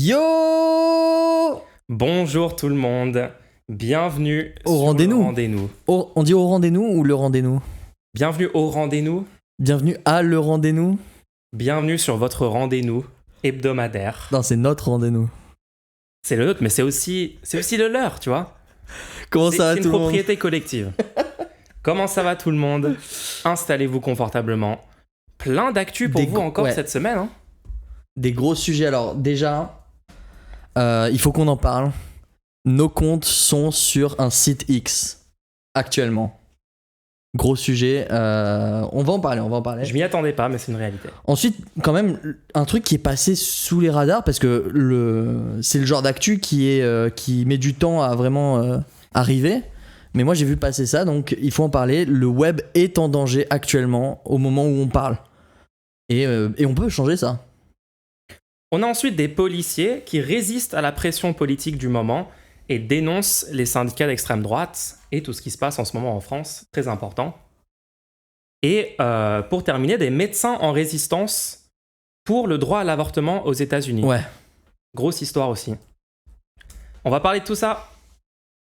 Yo! Bonjour tout le monde, bienvenue Au sur rendez-nous. le rendez-nous. On dit au rendez-nous ou le rendez-nous? Bienvenue au rendez-nous, Bienvenue à le rendez-nous? bienvenue sur votre rendez-nous hebdomadaire. Non, c'est notre rendez-nous. C'est le nôtre, mais c'est aussi le leur, tu vois. Comment ça va C'est tout une le monde? propriété collective. Comment ça va tout le monde? Installez-vous confortablement. Plein d'actu pour Des vous gros- encore ouais. cette semaine. Hein. Des gros sujets. Alors déjà, il faut qu'on en parle. Nos comptes sont sur un site X actuellement. Gros sujet. On va en parler. Je m'y attendais pas, mais c'est une réalité. Ensuite, quand même, un truc qui est passé sous les radars parce que c'est le genre d'actu qui met du temps à vraiment arriver. Mais moi, j'ai vu passer ça, donc il faut en parler. Le web est en danger actuellement au moment où on parle. Et on peut changer ça. On a ensuite des policiers qui résistent à la pression politique du moment et dénoncent les syndicats d'extrême droite et tout ce qui se passe en ce moment en France, très important. Et pour terminer, des médecins en résistance pour le droit à l'avortement aux États-Unis. Ouais, Grosse histoire aussi. On va parler de tout ça.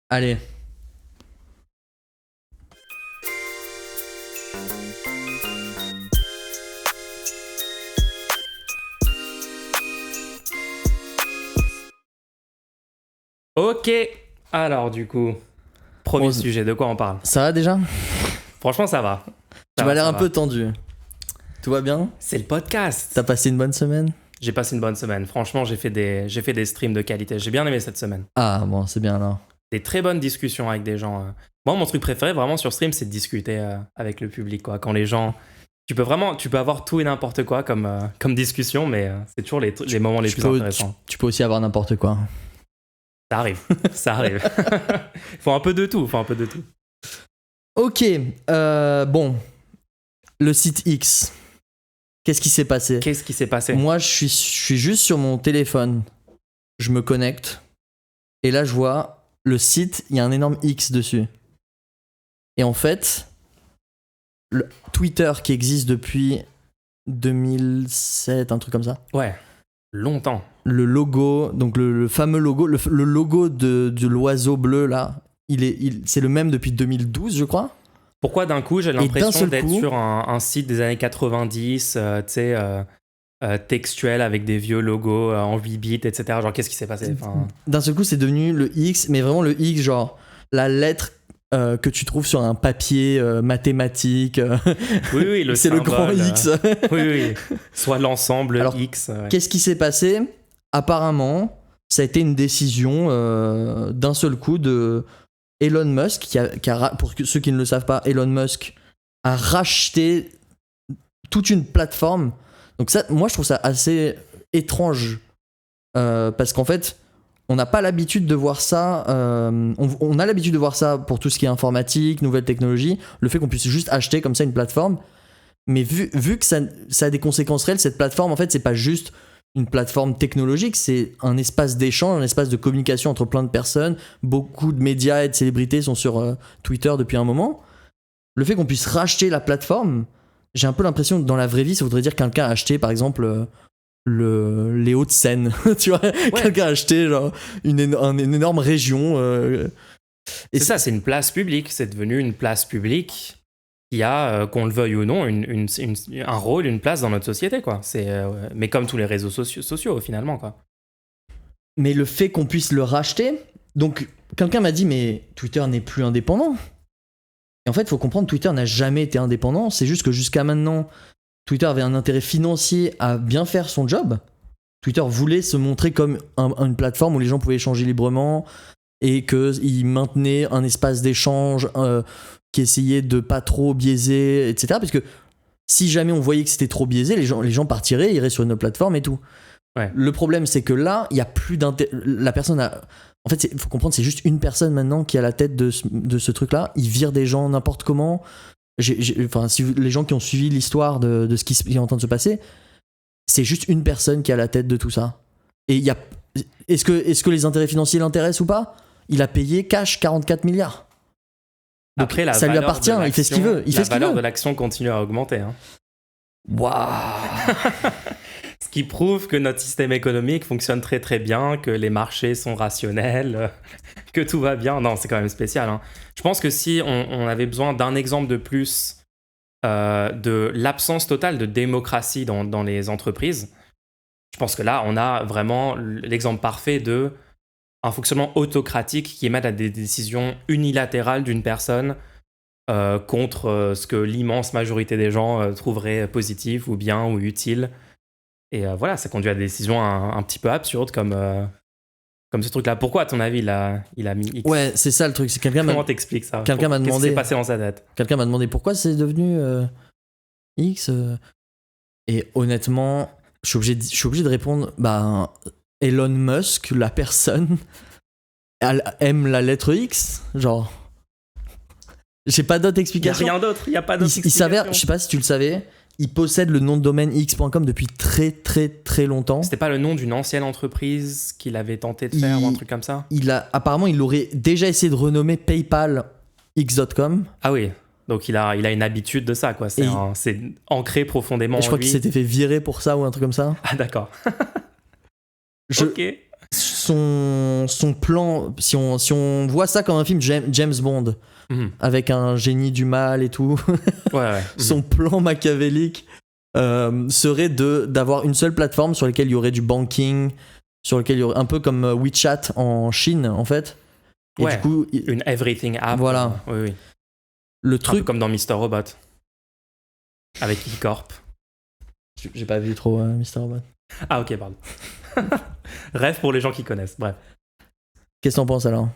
allez. Ok, alors du coup, premier On- sujet, de quoi on parle? Ça va déjà? Franchement, ça va. Tu Ça m'as va, l'air ça un va. peu tendu. Tout va bien? C'est le podcast. T'as passé une bonne semaine? J'ai passé une bonne semaine. Franchement, j'ai fait des streams de qualité. J'ai bien aimé cette semaine. Ah bon, c'est bien alors. Des très bonnes discussions avec des gens. Moi, mon truc préféré vraiment sur stream, c'est de discuter avec le public. Quoi. Quand les gens. Tu peux avoir tout et n'importe quoi comme discussion, mais c'est toujours les moments les plus intéressants. Tu peux aussi avoir n'importe quoi. Ça arrive. Ça arrive. Faut un peu de tout. Ok, bon. Le site X. Qu'est-ce qui s'est passé? Qu'est-ce qui s'est passé? Moi, je suis juste sur mon téléphone. Je me connecte. Et là, je vois le site, il y a un énorme X dessus. Et en fait, le Twitter qui existe depuis 2007, un truc comme ça. Ouais. Longtemps. Le logo, donc le fameux logo, le logo de l'oiseau bleu là, c'est le même depuis 2012, je crois. Pourquoi d'un coup j'ai d'un l'impression seul d'être coup- sur un site des années 90, tu sais, textuel avec des vieux logos en 8 bits, etc. Genre, qu'est-ce qui s'est passé? Enfin, D'un seul coup, c'est devenu le X, mais vraiment le X, genre la lettre que tu trouves sur un papier mathématique. oui, le C'est le grand symbole, X. oui. Soit l'ensemble Alors, X. Ouais. Qu'est-ce qui s'est passé? Apparemment, ça a été une décision d'un seul coup de Elon Musk, pour ceux qui ne le savent pas, Elon Musk a racheté toute une plateforme. Donc ça, moi, je trouve ça assez étrange parce qu'en fait, on n'a pas l'habitude de voir ça. On a l'habitude de voir ça pour tout ce qui est informatique, nouvelles technologies, le fait qu'on puisse juste acheter comme ça une plateforme. Mais vu que ça a des conséquences réelles, cette plateforme, en fait, c'est pas juste une plateforme technologique, c'est un espace d'échange, un espace de communication entre plein de personnes. Beaucoup de médias et de célébrités sont sur Twitter depuis un moment. Le fait qu'on puisse racheter la plateforme, j'ai un peu l'impression que dans la vraie vie, ça voudrait dire que quelqu'un a acheté, par exemple, les Hauts-de-Seine. Tu vois, quelqu'un a acheté genre, une énorme région. C'est ça, c'est une place publique. C'est devenu une place publique qui a, qu'on le veuille ou non, un rôle, une place dans notre société, quoi. Mais comme tous les réseaux sociaux, finalement, quoi. Mais le fait qu'on puisse le racheter, donc quelqu'un m'a dit mais Twitter n'est plus indépendant. Et en fait, il faut comprendre, Twitter n'a jamais été indépendant. C'est juste que jusqu'à maintenant, Twitter avait un intérêt financier à bien faire son job. Twitter voulait se montrer comme une plateforme où les gens pouvaient échanger librement et qu'il maintenait un espace d'échange qui essayait de pas trop biaiser, etc. Parce que si jamais on voyait que c'était trop biaisé, les gens partiraient, iraient sur une autre plateforme et tout. Ouais. Le problème, c'est que là, il y a plus d'intérêt. La personne a. En fait, il faut comprendre, c'est juste une personne maintenant qui est à la tête de ce truc-là. Il vire des gens n'importe comment. Enfin, si les gens qui ont suivi l'histoire de ce qui est en train de se passer, c'est juste une personne qui est à la tête de tout ça. Et il y a. Est-ce que les intérêts financiers l'intéressent ou pas? Il a payé cash 44 milliards. Donc, Après, ça lui appartient, il fait ce qu'il veut. La valeur de l'action continue à augmenter. Hein. Waouh. qui prouve que notre système économique fonctionne très très bien, que les marchés sont rationnels, que tout va bien. Non, c'est quand même spécial. Hein. Je pense que si on avait besoin d'un exemple de plus de l'absence totale de démocratie dans les entreprises, je pense que là, on a vraiment l'exemple parfait de un fonctionnement autocratique qui émane à des décisions unilatérales d'une personne contre ce que l'immense majorité des gens trouveraient positif ou bien ou utile. Et voilà, ça conduit à des décisions un petit peu absurdes comme ce truc-là. Pourquoi, à ton avis, il a mis X? Ouais, c'est ça le truc. C'est Comment t'expliques ça? Quelqu'un m'a demandé. Qu'est-ce qui s'est passé dans sa tête? Quelqu'un m'a demandé pourquoi c'est devenu X. Et honnêtement, je suis obligé de répondre. Bah, Elon Musk, la personne, elle aime la lettre X. Genre, j'ai pas d'autre explication. Il y a rien d'autre. Il y a pas d'autre explication. Il s'avère, je sais pas si tu le savais. Il possède le nom de domaine x.com depuis très très très longtemps. C'était pas le nom d'une ancienne entreprise qu'il avait tenté de faire ou un truc comme ça? Apparemment, il aurait déjà essayé de renommer PayPal x.com. Ah oui, donc il a une habitude de ça, quoi. C'est ancré profondément en lui. Je crois qu'il s'était fait virer pour ça ou un truc comme ça. Ah d'accord. Ok. Son plan, si on voit ça comme un film James Bond, avec un génie du mal et tout, ouais. Son plan machiavélique serait d'avoir une seule plateforme sur laquelle il y aurait du banking, sur lequel il y aurait un peu comme WeChat en Chine en fait. Et ouais, du coup, une everything app. Voilà. Oui. Le truc un peu comme dans Mr. Robot avec E-Corp. J'ai pas vu trop Mr. Robot. Ah ok, pardon. Rêve pour les gens qui connaissent. Bref. Qu'est-ce que t'en penses alors?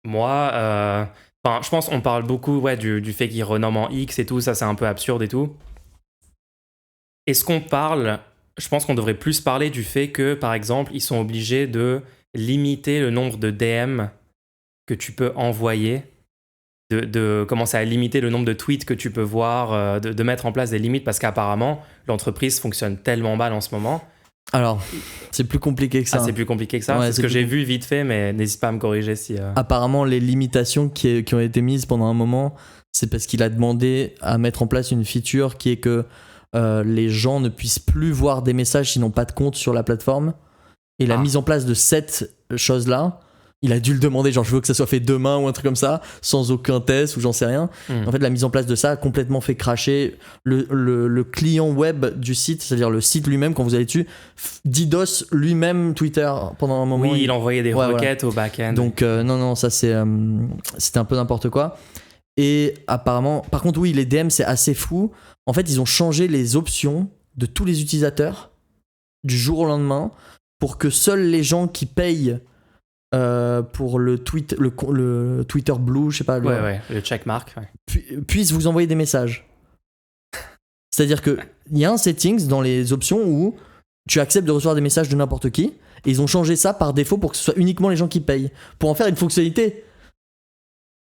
Moi, je pense qu'on parle beaucoup du fait qu'il renomme en X et tout, ça c'est un peu absurde et tout. Est-ce qu'on parle, je pense qu'on devrait plus parler du fait que, par exemple, ils sont obligés de limiter le nombre de DM que tu peux envoyer, de commencer à limiter le nombre de tweets que tu peux voir, de mettre en place des limites parce qu'apparemment, l'entreprise fonctionne tellement mal en ce moment. Alors, c'est plus compliqué que ça. Ah, c'est plus compliqué que ça. Ouais, c'est ce que j'ai vu vite fait, mais n'hésite pas à me corriger si... Apparemment, les limitations qui ont été mises pendant un moment, c'est parce qu'il a demandé à mettre en place une feature qui est que les gens ne puissent plus voir des messages s'ils n'ont pas de compte sur la plateforme. Et la mise en place de cette chose-là, il a dû le demander, genre je veux que ça soit fait demain ou un truc comme ça, sans aucun test ou j'en sais rien. En fait, la mise en place de ça a complètement fait crasher le client web du site, c'est-à-dire le site lui-même, quand vous allez dessus, DDoS lui-même Twitter pendant un moment. Oui, il envoyait des requêtes au back-end. Donc non, ça c'était un peu n'importe quoi. Et apparemment, par contre oui, les DM c'est assez fou. En fait, ils ont changé les options de tous les utilisateurs du jour au lendemain pour que seuls les gens qui payent pour le Twitter Blue, je sais pas, le checkmark, puissent vous envoyer des messages. C'est-à-dire que il y a un settings dans les options où tu acceptes de recevoir des messages de n'importe qui, et ils ont changé ça par défaut pour que ce soit uniquement les gens qui payent, pour en faire une fonctionnalité.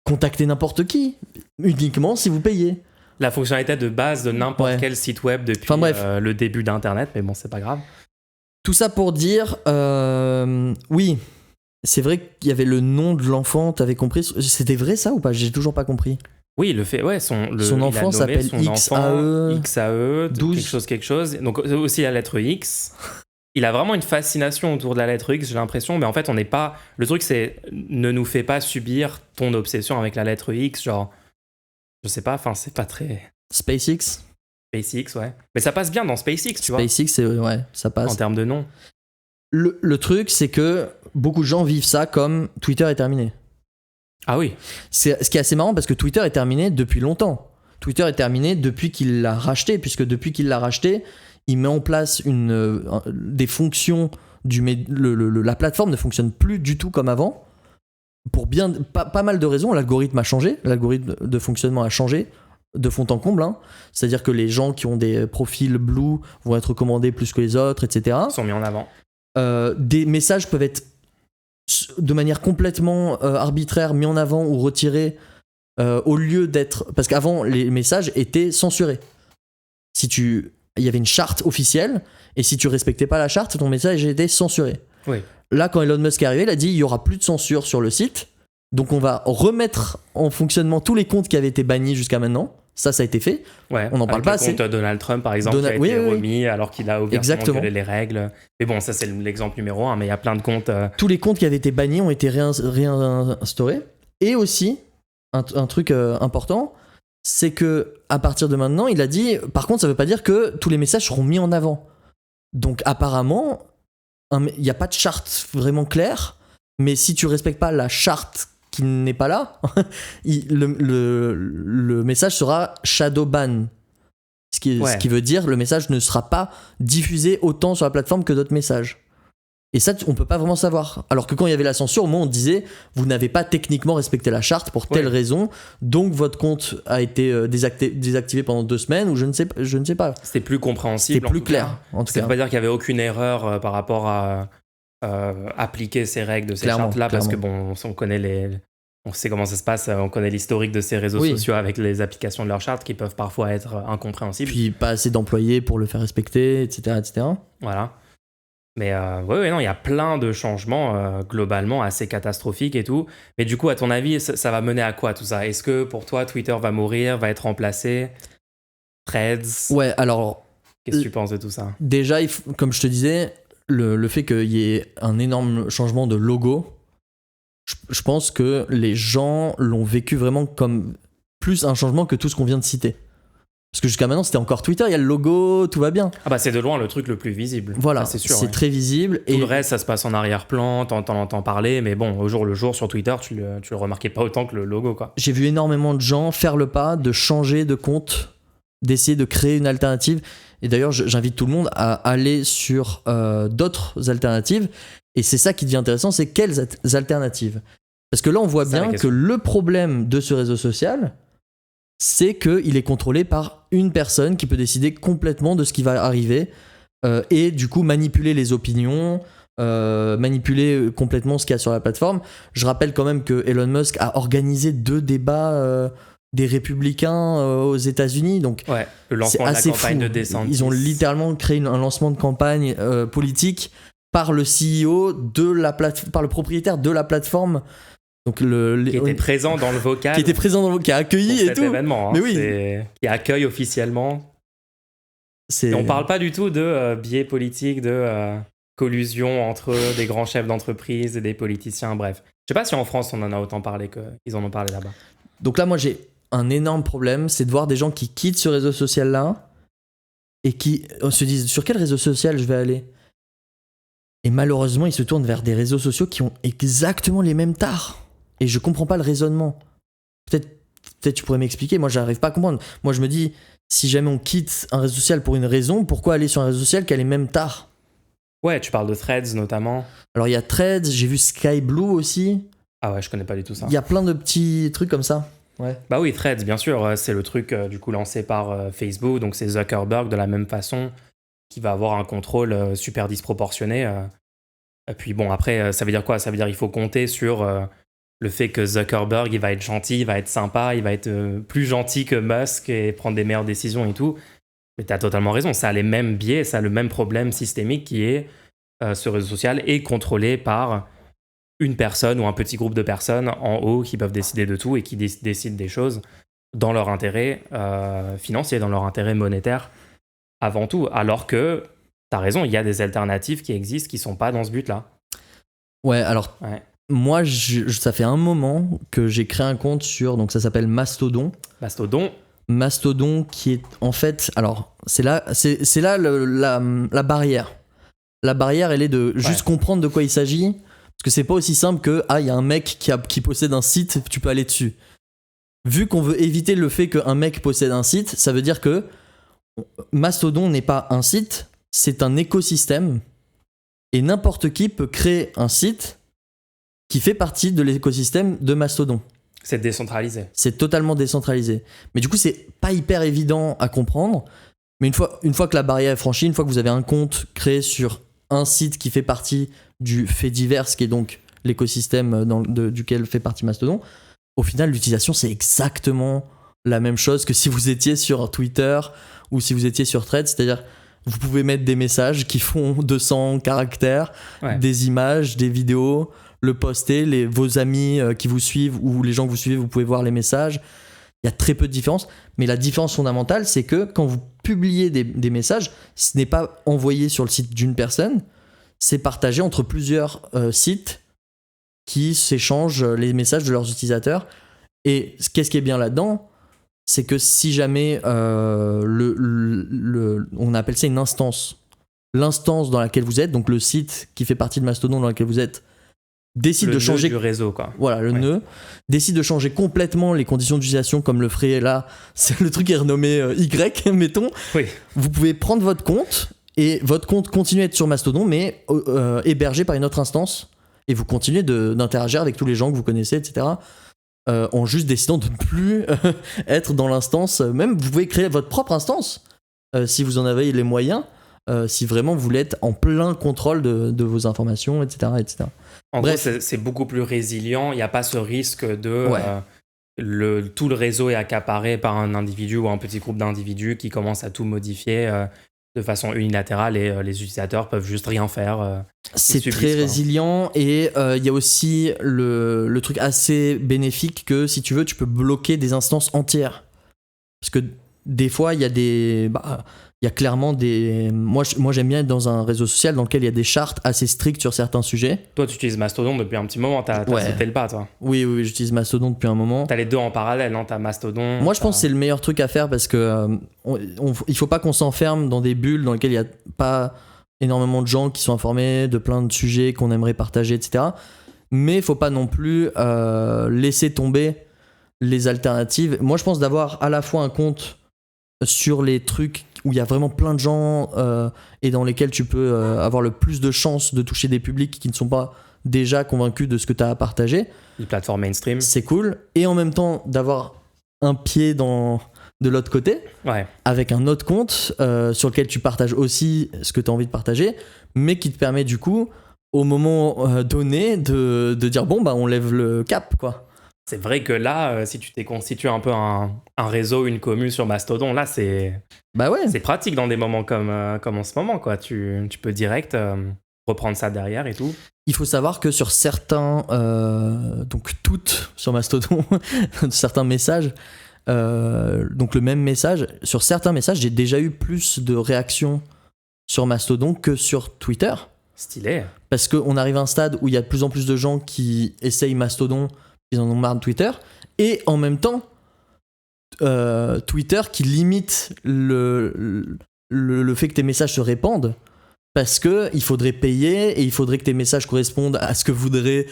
Contactez n'importe qui, uniquement si vous payez. La fonctionnalité de base de n'importe quel site web depuis le début d'Internet, mais bon, c'est pas grave. Tout ça pour dire, oui, c'est vrai qu'il y avait le nom de l'enfant, t'avais compris? C'était vrai ça ou pas? J'ai toujours pas compris. Oui, le fait, son enfant s'appelle XAE, 12. quelque chose. Donc aussi la lettre X. Il a vraiment une fascination autour de la lettre X, j'ai l'impression, mais en fait, on n'est pas... Le truc, c'est ne nous fais pas subir ton obsession avec la lettre X, genre... Je sais pas, enfin, c'est pas très... SpaceX, ouais. Mais ça passe bien dans SpaceX, tu vois. SpaceX, ça passe. En termes de nom. Le truc, c'est que beaucoup de gens vivent ça comme Twitter est terminé. Ah oui. C'est ce qui est assez marrant parce que Twitter est terminé depuis longtemps. Twitter est terminé depuis qu'il l'a racheté, puisque depuis qu'il l'a racheté, il met en place des fonctions la plateforme ne fonctionne plus du tout comme avant. Pour pas mal de raisons, l'algorithme a changé, l'algorithme de fonctionnement a changé de fond en comble, hein. C'est-à-dire que les gens qui ont des profils blue vont être recommandés plus que les autres, etc. Ils sont mis en avant. Des messages peuvent être de manière complètement arbitraire mis en avant ou retirés au lieu d'être... Parce qu'avant, les messages étaient censurés. Il y avait une charte officielle, et si tu respectais pas la charte, ton message était censuré. Oui. Là, quand Elon Musk est arrivé, il a dit il y aura plus de censure sur le site, donc on va remettre en fonctionnement tous les comptes qui avaient été bannis jusqu'à maintenant. Ça a été fait. Ouais, on n'en parle pas assez. Avec le compte Donald Trump, par exemple, qui a été remis alors qu'il a ouvertement violé les règles. Mais bon, ça, c'est l'exemple numéro 1, mais il y a plein de comptes... Tous les comptes qui avaient été bannis ont été réinstaurés. Et aussi, un truc important, c'est que à partir de maintenant, il a dit... Par contre, ça veut pas dire que tous les messages seront mis en avant. Donc, apparemment, il n'y a pas de charte vraiment claire, mais si tu respectes pas la charte qui n'est pas là, le message sera shadow ban. Ce qui veut dire le message ne sera pas diffusé autant sur la plateforme que d'autres messages. Et ça, on peut pas vraiment savoir. Alors que quand il y avait la censure, au moins on disait vous n'avez pas techniquement respecté la charte pour telle raison, donc votre compte a été désactivé pendant 2 semaines, ou je ne sais pas. C'était plus compréhensible. C'était plus clair. En tout cas. Ça veut pas dire qu'il y avait aucune erreur par rapport à appliquer ces règles de ces chartes-là, parce que bon, on sait comment ça se passe, on connaît l'historique de ces réseaux sociaux avec les applications de leurs chartes qui peuvent parfois être incompréhensibles. Puis pas assez d'employés pour le faire respecter, etc. Voilà. Mais non, il y a plein de changements globalement assez catastrophiques et tout. Mais du coup, à ton avis, ça va mener à quoi tout ça ? Est-ce que pour toi, Twitter va mourir, va être remplacé ? Threads ? Ouais, alors... Qu'est-ce que tu penses de tout ça ? Déjà, comme je te disais, le fait qu'il y ait un énorme changement de logo, je pense que les gens l'ont vécu vraiment comme plus un changement que tout ce qu'on vient de citer. Parce que jusqu'à maintenant, c'était encore Twitter, il y a le logo, tout va bien. Ah bah c'est de loin le truc le plus visible. Voilà, ça, c'est sûr, c'est très visible. Tout le reste, ça se passe en arrière-plan, t'en entends parler, mais bon, au jour le jour, sur Twitter, tu le remarquais pas autant que le logo, quoi. J'ai vu énormément de gens faire le pas de changer de compte, d'essayer de créer une alternative. Et d'ailleurs, j'invite tout le monde à aller sur d'autres alternatives. Et c'est ça qui devient intéressant, c'est quelles alternatives ? Parce que là, on voit bien que le problème de ce réseau social, c'est qu'il est contrôlé par une personne qui peut décider complètement de ce qui va arriver et du coup manipuler les opinions, manipuler complètement ce qu'il y a sur la plateforme. Je rappelle quand même que Elon Musk a organisé 2 débats des républicains aux États-Unis, donc le lancement de la campagne de DeSantis. Ils ont littéralement créé un lancement de campagne politique par le CEO par le propriétaire de la plateforme. Donc qui était présent dans le vocal, qui a accueilli et cet tout événement, hein, mais oui, qui accueille officiellement. Et on parle pas du tout de biais politique, de collusion entre des grands chefs d'entreprise et des politiciens, bref. Je sais pas si en France on en a autant parlé qu'ils en ont parlé là-bas. Donc là, moi j'ai un énorme problème, c'est de voir des gens qui quittent ce réseau social là et qui se disent sur quel réseau social je vais aller, et malheureusement ils se tournent vers des réseaux sociaux qui ont exactement les mêmes tares. Et je comprends pas le raisonnement. Peut-être tu pourrais m'expliquer. Moi, j'arrive pas à comprendre. Moi, je me dis, si jamais on quitte un réseau social pour une raison, pourquoi aller sur un réseau social qui a les mêmes tares ? Ouais, tu parles de Threads notamment. Alors, il y a Threads, j'ai vu Sky Blue aussi. Ah ouais, je connais pas du tout ça. Il y a plein de petits trucs comme ça. Ouais. Bah oui, Threads, bien sûr. C'est le truc du coup lancé par Facebook. Donc, c'est Zuckerberg de la même façon qui va avoir un contrôle super disproportionné. Et puis bon, après, ça veut dire quoi ? Ça veut dire qu'il faut compter sur... le fait que Zuckerberg, il va être gentil, il va être sympa, il va être plus gentil que Musk et prendre des meilleures décisions et tout. Mais t'as totalement raison, ça a les mêmes biais, ça a le même problème systémique qui est ce réseau social est contrôlé par une personne ou un petit groupe de personnes en haut qui peuvent décider de tout et qui décident des choses dans leur intérêt financier, dans leur intérêt monétaire avant tout. Alors que, t'as raison, il y a des alternatives qui existent qui sont pas dans ce but-là. Ouais, alors... Ouais. Moi, ça fait un moment que j'ai créé un compte sur, donc ça s'appelle Mastodon. Mastodon qui est en fait, alors c'est là la barrière. La barrière, elle est de juste comprendre de quoi il s'agit, parce que c'est pas aussi simple que il y a un mec qui possède un site, tu peux aller dessus. Vu qu'on veut éviter le fait qu'un mec possède un site, ça veut dire que Mastodon n'est pas un site, c'est un écosystème, et n'importe qui peut créer un site qui fait partie de l'écosystème de Mastodon. C'est décentralisé. C'est totalement décentralisé. Mais du coup, c'est pas hyper évident à comprendre. Mais une fois que la barrière est franchie, une fois que vous avez un compte créé sur un site qui fait partie du fait divers, qui est donc l'écosystème duquel fait partie Mastodon, au final, l'utilisation, c'est exactement la même chose que si vous étiez sur Twitter ou si vous étiez sur Threads. C'est-à-dire, vous pouvez mettre des messages qui font 200 caractères, des images, des vidéos, le poster, vos amis qui vous suivent ou les gens que vous suivez, vous pouvez voir les messages. Il y a très peu de différence, mais la différence fondamentale, c'est que quand vous publiez des messages, ce n'est pas envoyé sur le site d'une personne, c'est partagé entre plusieurs sites qui s'échangent les messages de leurs utilisateurs. Et qu'est-ce qui est bien là-dedans, c'est que si jamais on appelle ça une instance, l'instance dans laquelle vous êtes, donc le site qui fait partie de Mastodon dans lequel vous êtes, décide le de changer nœud du réseau, quoi. Voilà, le nœud décide de changer complètement les conditions d'utilisation, comme le ferait là, c'est le truc qui est renommé Y, mettons. Oui. Vous pouvez prendre votre compte et votre compte continue à être sur Mastodon, mais hébergé par une autre instance, et vous continuez d'interagir avec tous les gens que vous connaissez, etc. En juste décidant de ne plus être dans l'instance. Même vous pouvez créer votre propre instance si vous en avez les moyens. Si vraiment vous voulez être en plein contrôle de vos informations, etc. etc. En Bref. gros, c'est beaucoup plus résilient. Il n'y a pas ce risque de tout le réseau est accaparé par un individu ou un petit groupe d'individus qui commencent à tout modifier de façon unilatérale et les utilisateurs peuvent juste rien faire. C'est subissent, très quoi. résilient et il y a aussi le truc assez bénéfique que si tu veux, tu peux bloquer des instances entières. Parce que des fois, il y a il y a clairement des... Moi, j'aime bien être dans un réseau social dans lequel il y a des chartes assez strictes sur certains sujets. Toi, tu utilises Mastodon depuis un petit moment. T'as sauté le pas, toi. Oui, j'utilise Mastodon depuis un moment. T'as les deux en parallèle, non? T'as Mastodon. Moi, je pense que c'est le meilleur truc à faire parce que il faut pas qu'on s'enferme dans des bulles dans lesquelles il n'y a pas énormément de gens qui sont informés de plein de sujets qu'on aimerait partager, etc. Mais il faut pas non plus laisser tomber les alternatives. Moi, je pense d'avoir à la fois un compte sur les trucs où il y a vraiment plein de gens et dans lesquels tu peux avoir le plus de chances de toucher des publics qui ne sont pas déjà convaincus de ce que tu as à partager. Les plateformes mainstream. C'est cool. Et en même temps, d'avoir un pied de l'autre côté, avec un autre compte sur lequel tu partages aussi ce que tu as envie de partager, mais qui te permet du coup, au moment donné, de dire bon, bah on lève le cap, quoi. C'est vrai que là, si tu t'es constitué un peu un réseau, une commu sur Mastodon, là, c'est pratique dans des moments comme en ce moment, quoi. Tu peux direct reprendre ça derrière et tout. Il faut savoir que sur certains, donc toutes sur Mastodon, certains messages, donc le même message, sur certains messages, j'ai déjà eu plus de réactions sur Mastodon que sur Twitter. Stylé. Parce qu'on arrive à un stade où il y a de plus en plus de gens qui essayent Mastodon, ils en ont marre de Twitter, et en même temps, Twitter qui limite le fait que tes messages se répandent, parce qu'il faudrait payer et il faudrait que tes messages correspondent à ce que voudraient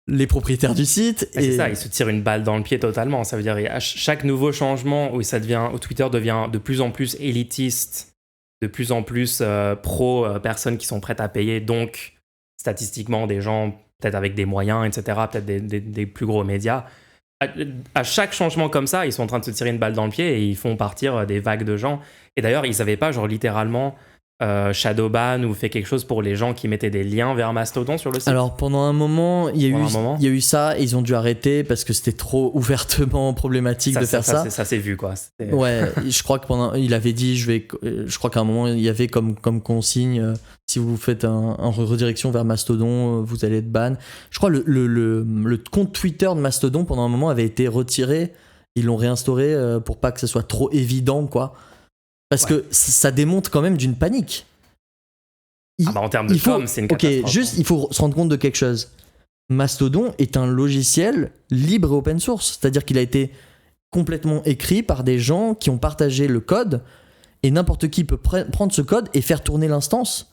les propriétaires du site. Et c'est ça, ils se tirent une balle dans le pied totalement. Ça veut dire à chaque nouveau changement où Twitter devient de plus en plus élitiste, de plus en plus pro personnes qui sont prêtes à payer, donc statistiquement des gens peut-être avec des moyens, etc., peut-être des plus gros médias. À chaque changement comme ça, ils sont en train de se tirer une balle dans le pied et ils font partir des vagues de gens. Et d'ailleurs, ils n'avaient pas genre littéralement shadowban ou fait quelque chose pour les gens qui mettaient des liens vers Mastodon sur le site. Alors pendant un moment, il y a eu ça et ils ont dû arrêter parce que c'était trop ouvertement problématique de faire ça. Ça s'est vu, quoi. Ouais, je crois que il avait dit, je crois qu'à un moment il y avait comme consigne, si vous faites un redirection vers Mastodon, vous allez être ban. Je crois le compte Twitter de Mastodon pendant un moment avait été retiré. Ils l'ont réinstauré pour pas que ce soit trop évident, quoi. Parce que ça démonte quand même d'une panique. En termes de com, c'est une catastrophe. Ok, juste, il faut se rendre compte de quelque chose. Mastodon est un logiciel libre et open source. C'est-à-dire qu'il a été complètement écrit par des gens qui ont partagé le code et n'importe qui peut prendre ce code et faire tourner l'instance.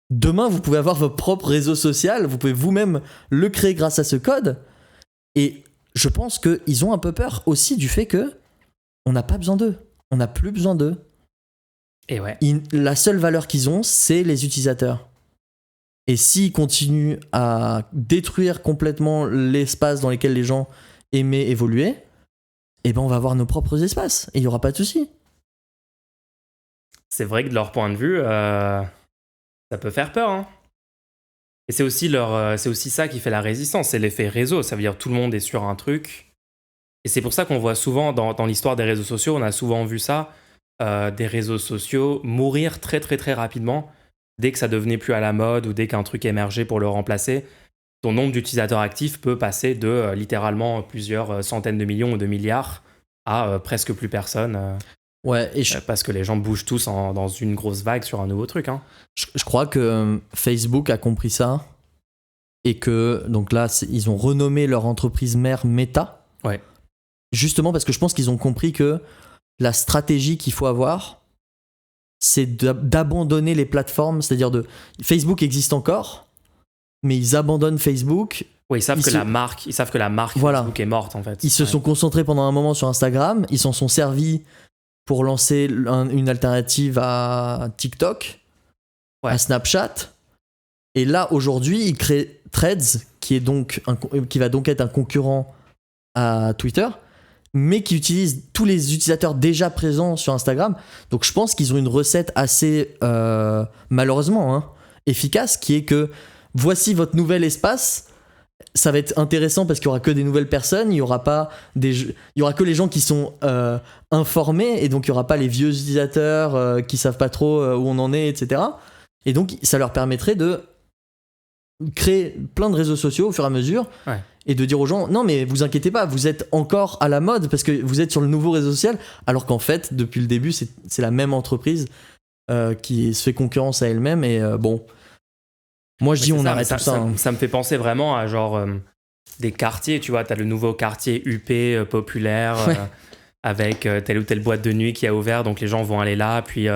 Demain, vous pouvez avoir votre propre réseau social, vous pouvez vous-même le créer grâce à ce code. Et je pense qu'ils ont un peu peur aussi du fait que on n'a pas besoin d'eux. On n'a plus besoin d'eux. Et ouais. La seule valeur qu'ils ont, c'est les utilisateurs. Et s'ils continuent à détruire complètement l'espace dans lequel les gens aimaient évoluer, eh ben on va avoir nos propres espaces et il n'y aura pas de souci. C'est vrai que de leur point de vue, ça peut faire peur, hein. Et c'est aussi ça qui fait la résistance, c'est l'effet réseau. Ça veut dire que tout le monde est sur un truc. Et c'est pour ça qu'on voit souvent dans l'histoire des réseaux sociaux, on a souvent vu ça, des réseaux sociaux mourir très très très rapidement dès que ça devenait plus à la mode ou dès qu'un truc émergeait pour le remplacer. ton nombre d'utilisateurs actifs peut passer de littéralement plusieurs centaines de millions ou de milliards à presque plus personne. Ouais, et parce que les gens bougent tous dans une grosse vague sur un nouveau truc. Hein. Je crois que Facebook a compris ça et que donc là ils ont renommé leur entreprise mère Meta. Ouais. Justement parce que je pense qu'ils ont compris que la stratégie qu'il faut avoir, c'est d'abandonner les plateformes, c'est-à-dire Facebook existe encore, mais ils abandonnent Facebook. Oui, ils savent que la marque voilà. Facebook est morte en fait. Ils se sont concentrés pendant un moment sur Instagram, ils s'en sont servis pour lancer une alternative à TikTok, à Snapchat. Et là, aujourd'hui, ils créent Threads, qui va donc être un concurrent à Twitter, mais qui utilise tous les utilisateurs déjà présents sur Instagram. Donc je pense qu'ils ont une recette assez, malheureusement, efficace, qui est que voici votre nouvel espace. Ça va être intéressant parce qu'il y aura que des nouvelles personnes, il y aura que les gens qui sont informés, et donc il y aura pas les vieux utilisateurs qui savent pas trop où on en est, etc. Et donc ça leur permettrait de créer plein de réseaux sociaux au fur et à mesure, et de dire aux gens non mais vous inquiétez pas, vous êtes encore à la mode parce que vous êtes sur le nouveau réseau social, alors qu'en fait depuis le début c'est la même entreprise qui se fait concurrence à elle-même. Et bon, moi je dis on arrête tout ça. Ça me fait penser vraiment à genre des quartiers, tu vois, t'as le nouveau quartier UP populaire avec telle ou telle boîte de nuit qui a ouvert, donc les gens vont aller là, puis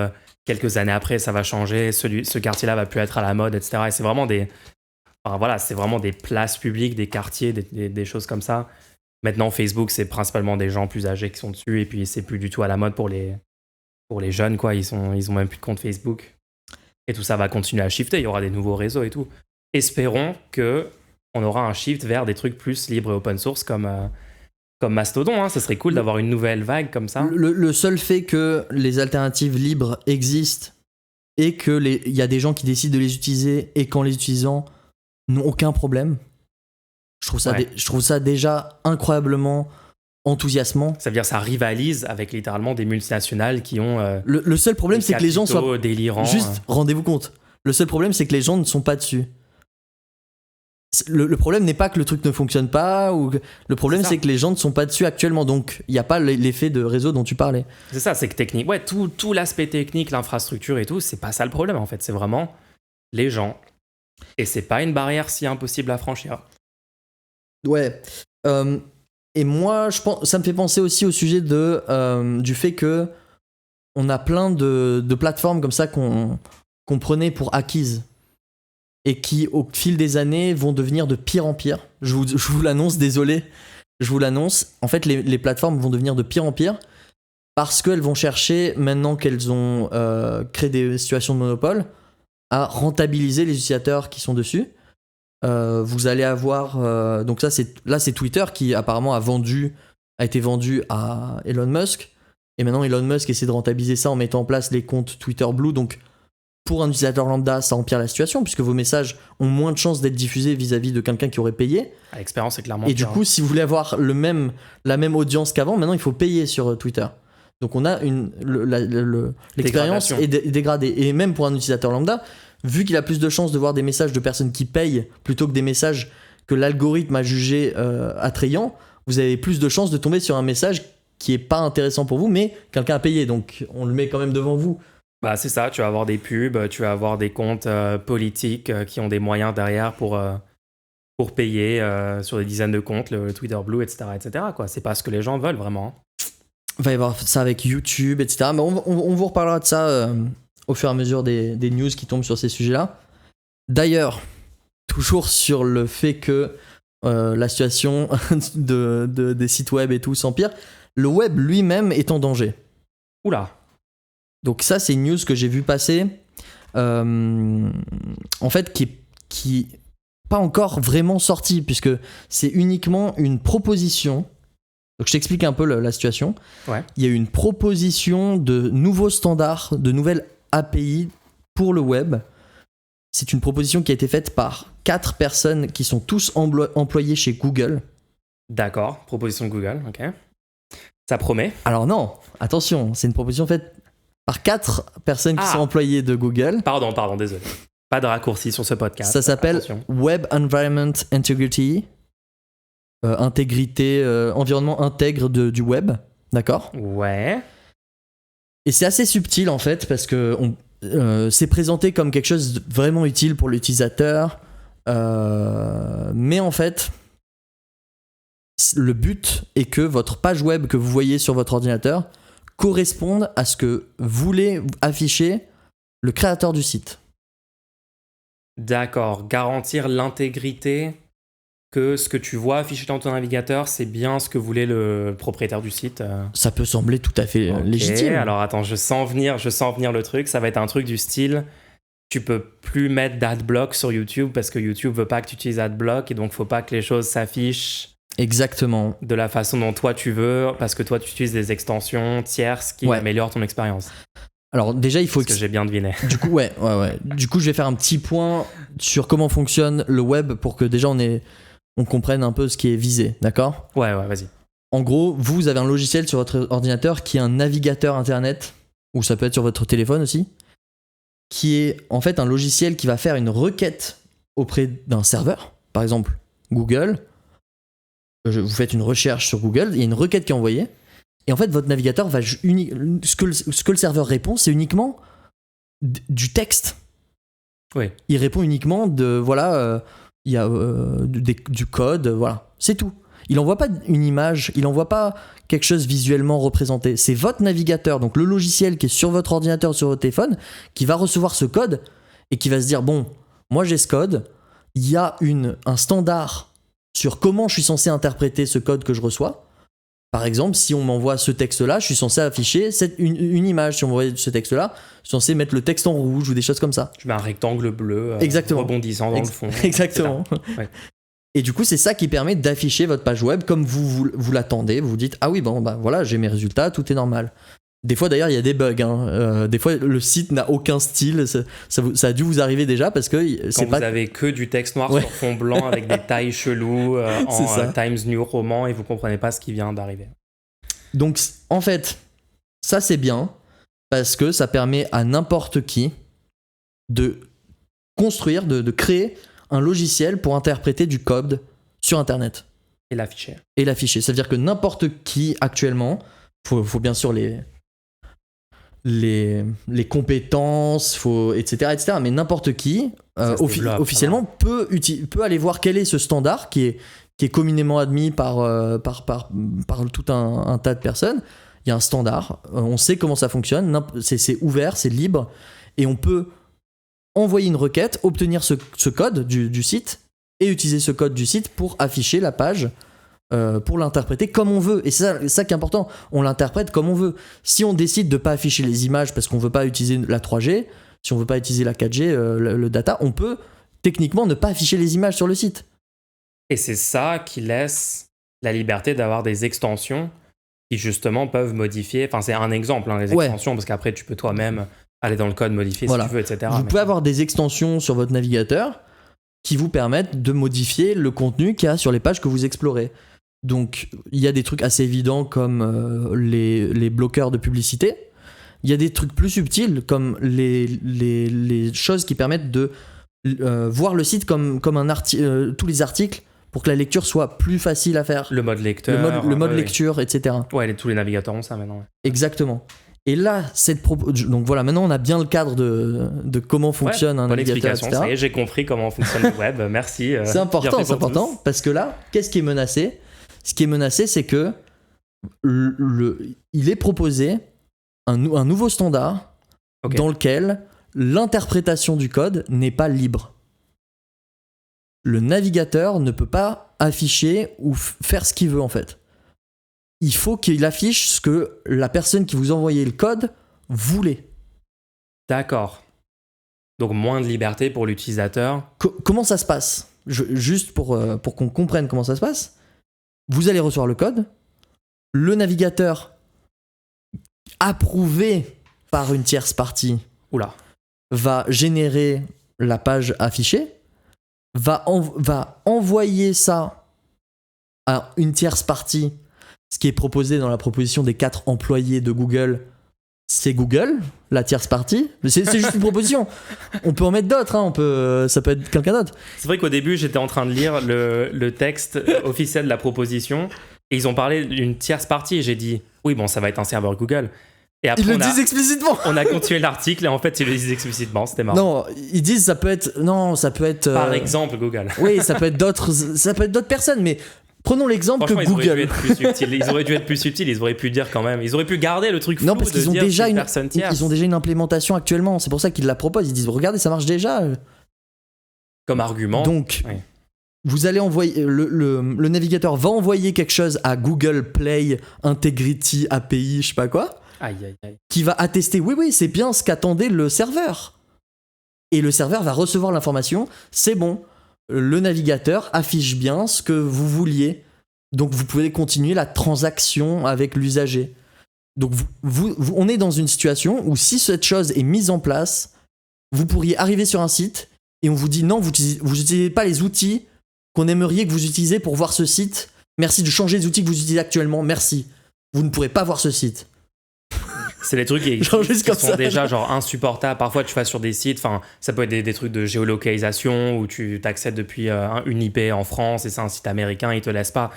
quelques années après ça va changer, ce quartier-là va plus être à la mode, etc. Et c'est vraiment c'est vraiment des places publiques, des quartiers, des choses comme ça. Maintenant Facebook c'est principalement des gens plus âgés qui sont dessus, et puis c'est plus du tout à la mode pour les jeunes quoi, ils ont même plus de compte Facebook. Et tout ça va continuer à shifter, il y aura des nouveaux réseaux et tout. Espérons qu'on aura un shift vers des trucs plus libres et open source comme Mastodon. Hein. Ce serait cool d'avoir une nouvelle vague comme ça. Le seul fait que les alternatives libres existent et qu'il y a des gens qui décident de les utiliser et qu'en les utilisant n'ont aucun problème, je trouve ça déjà incroyablement enthousiasmant. Ça veut dire que ça rivalise avec littéralement des multinationales qui ont le seul problème c'est que les gens soient délirants. Juste rendez-vous compte, le seul problème c'est que les gens ne sont pas dessus. Le problème n'est pas que le truc ne fonctionne pas, le problème c'est que les gens ne sont pas dessus actuellement, donc il n'y a pas l'effet de réseau dont tu parlais. C'est ça, c'est que technique, tout l'aspect technique, l'infrastructure et tout, c'est pas ça le problème en fait, c'est vraiment les gens. Et c'est pas une barrière si impossible à franchir. Ouais. Et moi, je pense, ça me fait penser aussi au sujet du fait que on a plein de plateformes comme ça qu'on prenait pour acquises et qui, au fil des années, vont devenir de pire en pire. Je vous l'annonce, désolé. Je vous l'annonce. En fait, les plateformes vont devenir de pire en pire parce qu'elles vont chercher, maintenant qu'elles ont créé des situations de monopole, à rentabiliser les utilisateurs qui sont dessus. Vous allez avoir donc c'est Twitter qui apparemment a été vendu à Elon Musk, et maintenant Elon Musk essaie de rentabiliser ça en mettant en place les comptes Twitter Blue. Donc pour un utilisateur lambda ça empire la situation puisque vos messages ont moins de chances d'être diffusés vis-à-vis de quelqu'un qui aurait payé. L'expérience est clairement et du coup si vous voulez avoir la même audience qu'avant, maintenant il faut payer sur Twitter. Donc on a l'expérience est dégradée. Et même pour un utilisateur lambda, vu qu'il a plus de chances de voir des messages de personnes qui payent plutôt que des messages que l'algorithme a jugé attrayants, vous avez plus de chances de tomber sur un message qui est pas intéressant pour vous, mais quelqu'un a payé, donc on le met quand même devant vous. Bah c'est ça, tu vas avoir des pubs, tu vas avoir des comptes politiques qui ont des moyens derrière pour payer sur des dizaines de comptes, le Twitter Blue, etc. quoi. C'est pas ce que les gens veulent vraiment. Il va y avoir ça avec YouTube, etc. Mais on vous reparlera de ça au fur et à mesure des news qui tombent sur ces sujets-là. D'ailleurs, toujours sur le fait que la situation des sites web et tout s'empire, le web lui-même est en danger. Oula. Donc ça, c'est une news que j'ai vu passer, en fait, qui pas encore vraiment sortie, puisque c'est uniquement une proposition. Donc je t'explique un peu la situation. Ouais. Il y a une proposition de nouveaux standards, de nouvelles API pour le web. C'est une proposition qui a été faite par 4 personnes qui sont tous employés chez Google. D'accord, proposition de Google, ok. Ça promet. Alors non, attention, c'est une proposition faite par 4 personnes qui sont employées de Google. Pardon, désolé. Pas de raccourci sur ce podcast. Ça s'appelle Attention. Web Environment Integrity, intégrité, environnement intègre du web, d'accord? Ouais. Et c'est assez subtil en fait parce que c'est présenté comme quelque chose de vraiment utile pour l'utilisateur, mais en fait, le but est que votre page web que vous voyez sur votre ordinateur corresponde à ce que voulait afficher le créateur du site. D'accord. Garantir l'intégrité, que ce que tu vois affiché dans ton navigateur, c'est bien ce que voulait le propriétaire du site. Ça peut sembler tout à fait Ok, légitime. alors attends, je sens venir le truc. Ça va être un truc du style, tu peux plus mettre d'adblock sur YouTube parce que YouTube veut pas que tu utilises adblock et donc faut pas que les choses s'affichent Exactement. de la façon dont toi tu veux parce que toi tu utilises des extensions tierces qui améliorent ton expérience. Alors déjà, il faut que j'ai bien deviné. Du coup, ouais. Du coup, je vais faire un petit point sur comment fonctionne le web pour que déjà on comprenne un peu ce qui est visé, d'accord? Ouais, vas-y. En gros, vous avez un logiciel sur votre ordinateur qui est un navigateur internet, ou ça peut être sur votre téléphone aussi, qui est en fait un logiciel qui va faire une requête auprès d'un serveur, par exemple Google. Vous faites une recherche sur Google, il y a une requête qui est envoyée, et en fait votre navigateur va ce que le serveur répond, c'est uniquement du texte. Oui. Il répond uniquement de il y a du code, voilà, c'est tout. Il n'envoie pas une image, il n'envoie pas quelque chose visuellement représenté. C'est votre navigateur, donc le logiciel qui est sur votre ordinateur, sur votre téléphone, qui va recevoir ce code et qui va se dire, bon, moi j'ai ce code, il y a un standard sur comment je suis censé interpréter ce code que je reçois. Par exemple, si on m'envoie ce texte-là, je suis censé afficher une image. Si on m'envoie ce texte-là, je suis censé mettre le texte en rouge ou des choses comme ça. Tu mets un rectangle bleu rebondissant dans le fond. Exactement. Ouais. Et du coup, c'est ça qui permet d'afficher votre page web comme vous l'attendez. Vous vous dites, ah oui, bon, bah voilà, j'ai mes résultats, tout est normal. Des fois, d'ailleurs, il y a des bugs. Des fois, le site n'a aucun style. Ça a dû vous arriver déjà parce que quand vous avez que du texte noir sur fond blanc avec des tailles cheloues en Times New Roman et vous comprenez pas ce qui vient d'arriver. Donc, en fait, ça c'est bien parce que ça permet à n'importe qui de construire, de créer un logiciel pour interpréter du code sur Internet. Et l'afficher. Ça veut dire que n'importe qui actuellement, faut bien sûr les compétences, etc. Mais n'importe qui, officiellement, peut aller voir quel est ce standard qui est communément admis par tout un tas de personnes. Il y a un standard, on sait comment ça fonctionne, c'est ouvert, c'est libre, et on peut envoyer une requête, obtenir ce code du site, et utiliser ce code du site pour afficher la page, pour l'interpréter comme on veut. Et c'est ça qui est important, on l'interprète comme on veut. Si on décide de ne pas afficher les images parce qu'on ne veut pas utiliser la 3G, si on ne veut pas utiliser la 4G, le data, on peut techniquement ne pas afficher les images sur le site. Et c'est ça qui laisse la liberté d'avoir des extensions qui justement peuvent modifier, enfin c'est un exemple, les extensions, parce qu'après tu peux toi-même aller dans le code, modifier si tu veux, etc. Vous pouvez avoir des extensions sur votre navigateur qui vous permettent de modifier le contenu qu'il y a sur les pages que vous explorez. Donc, il y a des trucs assez évidents comme les bloqueurs de publicité. Il y a des trucs plus subtils comme les choses qui permettent de voir le site comme tous les articles pour que la lecture soit plus facile à faire. Le mode lecteur. Le mode lecture, etc. Ouais, tous les navigateurs ont ça maintenant. Ouais. Exactement. Et là, donc voilà, maintenant on a bien le cadre de comment fonctionne un navigateur, etc. Ça y est, j'ai compris comment fonctionne le web. Merci. C'est important parce que là, qu'est-ce qui est menacé ? Ce qui est menacé, c'est que il est proposé un nouveau standard dans lequel l'interprétation du code n'est pas libre. Le navigateur ne peut pas afficher ou faire ce qu'il veut en fait. Il faut qu'il affiche ce que la personne qui vous envoyait le code voulait. D'accord. Donc moins de liberté pour l'utilisateur. Comment ça se passe ? Juste pour qu'on comprenne comment ça se passe. Vous allez recevoir le code. Le navigateur approuvé par une tierce partie va générer la page affichée, va envoyer ça à une tierce partie, ce qui est proposé dans la proposition des 4 employés de Google c'est Google, la tierce partie. C'est juste une proposition. On peut en mettre d'autres, hein, ça peut être quelqu'un d'autre. C'est vrai qu'au début, j'étais en train de lire le texte officiel de la proposition et ils ont parlé d'une tierce partie et j'ai dit oui, bon, ça va être un serveur Google. Et après, Ils le disent explicitement. On a continué l'article et en fait, ils le disent explicitement. C'était marrant. Non, ils disent ça peut être. Par exemple, Google. Oui, ça peut être d'autres personnes, mais prenons l'exemple que Google. Ils auraient dû être plus subtils. Ils auraient pu dire quand même. Ils auraient pu garder le truc flou. Non, parce qu'ils ont déjà ils ont déjà une implémentation actuellement. C'est pour ça qu'ils la proposent. Ils disent regardez, ça marche déjà. Comme argument. Donc, oui. Vous allez envoyer le navigateur va envoyer quelque chose à Google Play Integrity API, je sais pas quoi. Aïe, aïe, aïe. Qui va attester oui, c'est bien ce qu'attendait le serveur. Et le serveur va recevoir l'information, c'est bon. Le navigateur affiche bien ce que vous vouliez. Donc vous pouvez continuer la transaction avec l'usager. Donc on est dans une situation où si cette chose est mise en place, vous pourriez arriver sur un site et on vous dit non, vous n'utilisez pas les outils qu'on aimerait que vous utilisiez pour voir ce site. Merci de changer les outils que vous utilisez actuellement. Merci. Vous ne pourrez pas voir ce site. C'est des trucs qui sont déjà genre insupportables. Parfois, tu vas sur des sites, ça peut être des trucs de géolocalisation où tu t'accèdes depuis une IP en France et c'est un site américain, ils te laissent pas.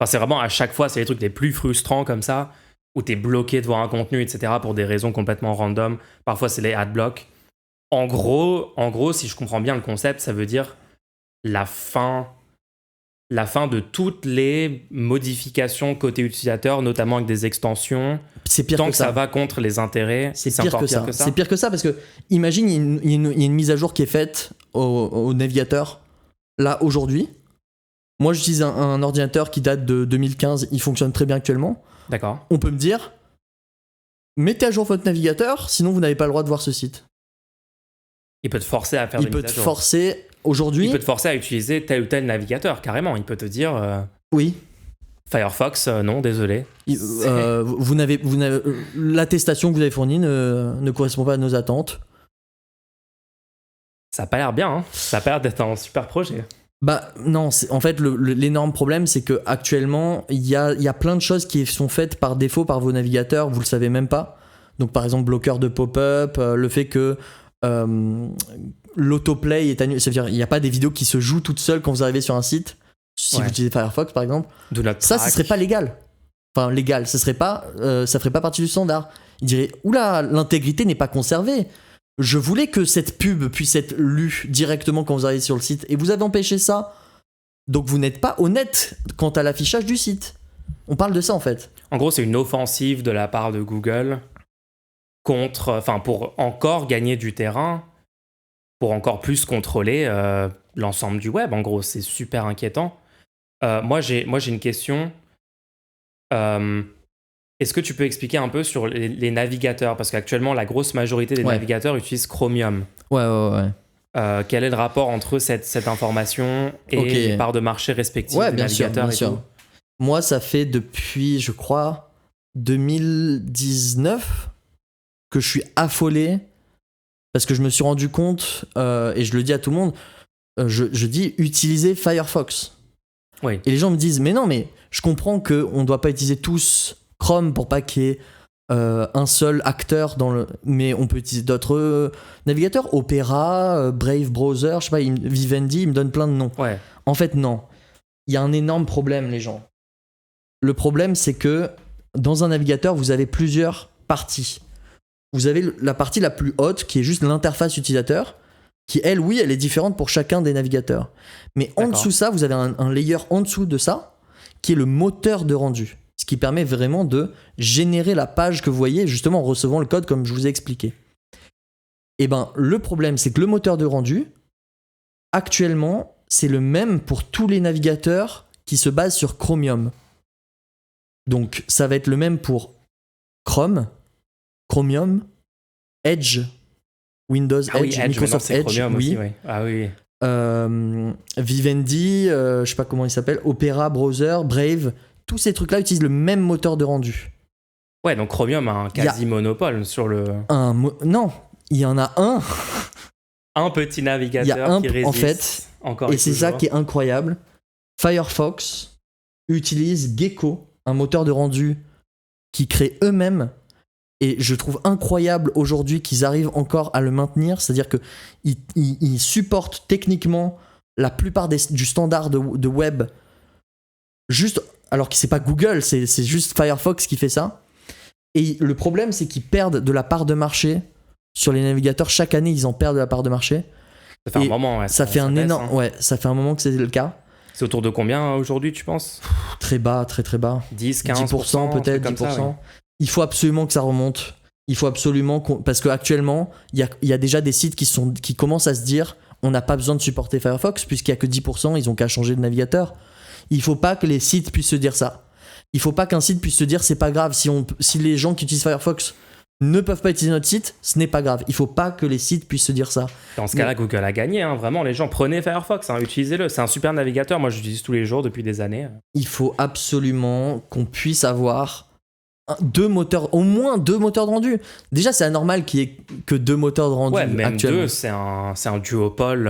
C'est vraiment à chaque fois, c'est les trucs les plus frustrants comme ça, où t'es bloqué de voir un contenu, etc. pour des raisons complètement random. Parfois, c'est les adblocks. En gros, si je comprends bien le concept, ça veut dire la fin de toutes les modifications côté utilisateur, notamment avec des extensions. C'est pire tant que ça va contre les intérêts. C'est pire que ça. C'est pire que ça parce que imagine il y a une mise à jour qui est faite au navigateur là aujourd'hui. Moi j'utilise un ordinateur qui date de 2015, il fonctionne très bien actuellement. D'accord. On peut me dire mettez à jour votre navigateur, sinon vous n'avez pas le droit de voir ce site. Il peut te forcer à faire des mises à jour. Il peut te forcer aujourd'hui. Il peut te forcer à utiliser tel ou tel navigateur, carrément. Il peut te dire oui. Firefox, non, désolé. Vous n'avez l'attestation que vous avez fournie ne correspond pas à nos attentes. Ça a pas l'air bien, hein. Ça a pas l'air d'être un super projet. Bah non, en fait l'énorme problème c'est que actuellement il y a plein de choses qui sont faites par défaut par vos navigateurs, vous le savez même pas. Donc par exemple bloqueur de pop-up, le fait que l'autoplay est annulé, c'est-à-dire il n'y a pas des vidéos qui se jouent toutes seules quand vous arrivez sur un site. Si vous utilisez Firefox par exemple, ça ce serait pas légal. Enfin légal, ça ferait pas partie du standard. Il dirait oula, l'intégrité n'est pas conservée. Je voulais que cette pub puisse être lue directement quand vous arrivez sur le site et vous avez empêché ça. Donc vous n'êtes pas honnête quant à l'affichage du site. On parle de ça en fait. En gros, c'est une offensive de la part de Google pour encore gagner du terrain, pour encore plus contrôler l'ensemble du web. En gros, c'est super inquiétant. Moi, j'ai une question. Est-ce que tu peux expliquer un peu sur les navigateurs? Parce qu'actuellement, la grosse majorité des navigateurs utilisent Chromium. Ouais. Quel est le rapport entre cette information et les parts de marché respectives des navigateurs bien sûr. Moi, ça fait depuis, je crois, 2019 que je suis affolé parce que je me suis rendu compte, et je le dis à tout le monde, je dis utilisez Firefox. Oui. Et les gens me disent mais non, mais je comprends qu'on ne doit pas utiliser tous Chrome pour pas qu'il y ait un seul acteur mais on peut utiliser d'autres navigateurs, Opera, Brave Browser, je sais pas, Vivendi, il me donne plein de noms. Ouais. En fait non, il y a un énorme problème les gens. Le problème c'est que dans un navigateur vous avez plusieurs parties. Vous avez la partie la plus haute qui est juste l'interface utilisateur qui elle est différente pour chacun des navigateurs. Mais en dessous ça, vous avez un layer en dessous de ça qui est le moteur de rendu. Ce qui permet vraiment de générer la page que vous voyez justement en recevant le code comme je vous ai expliqué. Et le problème c'est que le moteur de rendu, actuellement, c'est le même pour tous les navigateurs qui se basent sur Chromium. Donc ça va être le même pour Chrome, Chromium, Edge, Windows Edge, Microsoft Edge, Chromium aussi, oui. Ah oui. Vivendi, je sais pas comment il s'appelle, Opera, Browser, Brave, tous ces trucs-là utilisent le même moteur de rendu. Ouais, donc Chromium a un quasi-monopole sur le... Non, il y en a un. Un petit navigateur qui résiste en fait, encore et c'est ça qui est incroyable. Firefox utilise Gecko, un moteur de rendu qui crée eux-mêmes Et je trouve incroyable aujourd'hui qu'ils arrivent encore à le maintenir, c'est-à-dire qu'ils supportent techniquement la plupart du standard de web, juste, alors que c'est pas Google, c'est juste Firefox qui fait ça. Et le problème, c'est qu'ils perdent de la part de marché sur les navigateurs. Chaque année, ils en perdent de la part de marché. Ça fait un moment, ouais. Ça fait un baisse, énorme, ouais, ça fait un moment que c'est le cas. C'est autour de combien aujourd'hui, tu penses? Très bas, très très bas. 10, 15%, 10% peut-être, 10%. Ça, ouais. Il faut absolument que ça remonte. Il faut absolument parce qu'actuellement, il y a déjà des sites qui commencent à se dire on n'a pas besoin de supporter Firefox puisqu'il n'y a que 10%, ils ont qu'à changer de navigateur. Il faut pas que les sites puissent se dire ça. Il faut pas qu'un site puisse se dire c'est pas grave si les gens qui utilisent Firefox ne peuvent pas utiliser notre site, ce n'est pas grave. Il faut pas que les sites puissent se dire ça. Dans ce cas-là, Google a gagné, hein. Vraiment, les gens, prenez Firefox, hein, utilisez-le. C'est un super navigateur, moi j'utilise tous les jours depuis des années. Il faut absolument qu'on puisse avoir au moins deux moteurs de rendu. Déjà, c'est anormal qu'il y ait que 2 moteurs de rendu même actuellement. 2, c'est un duopole.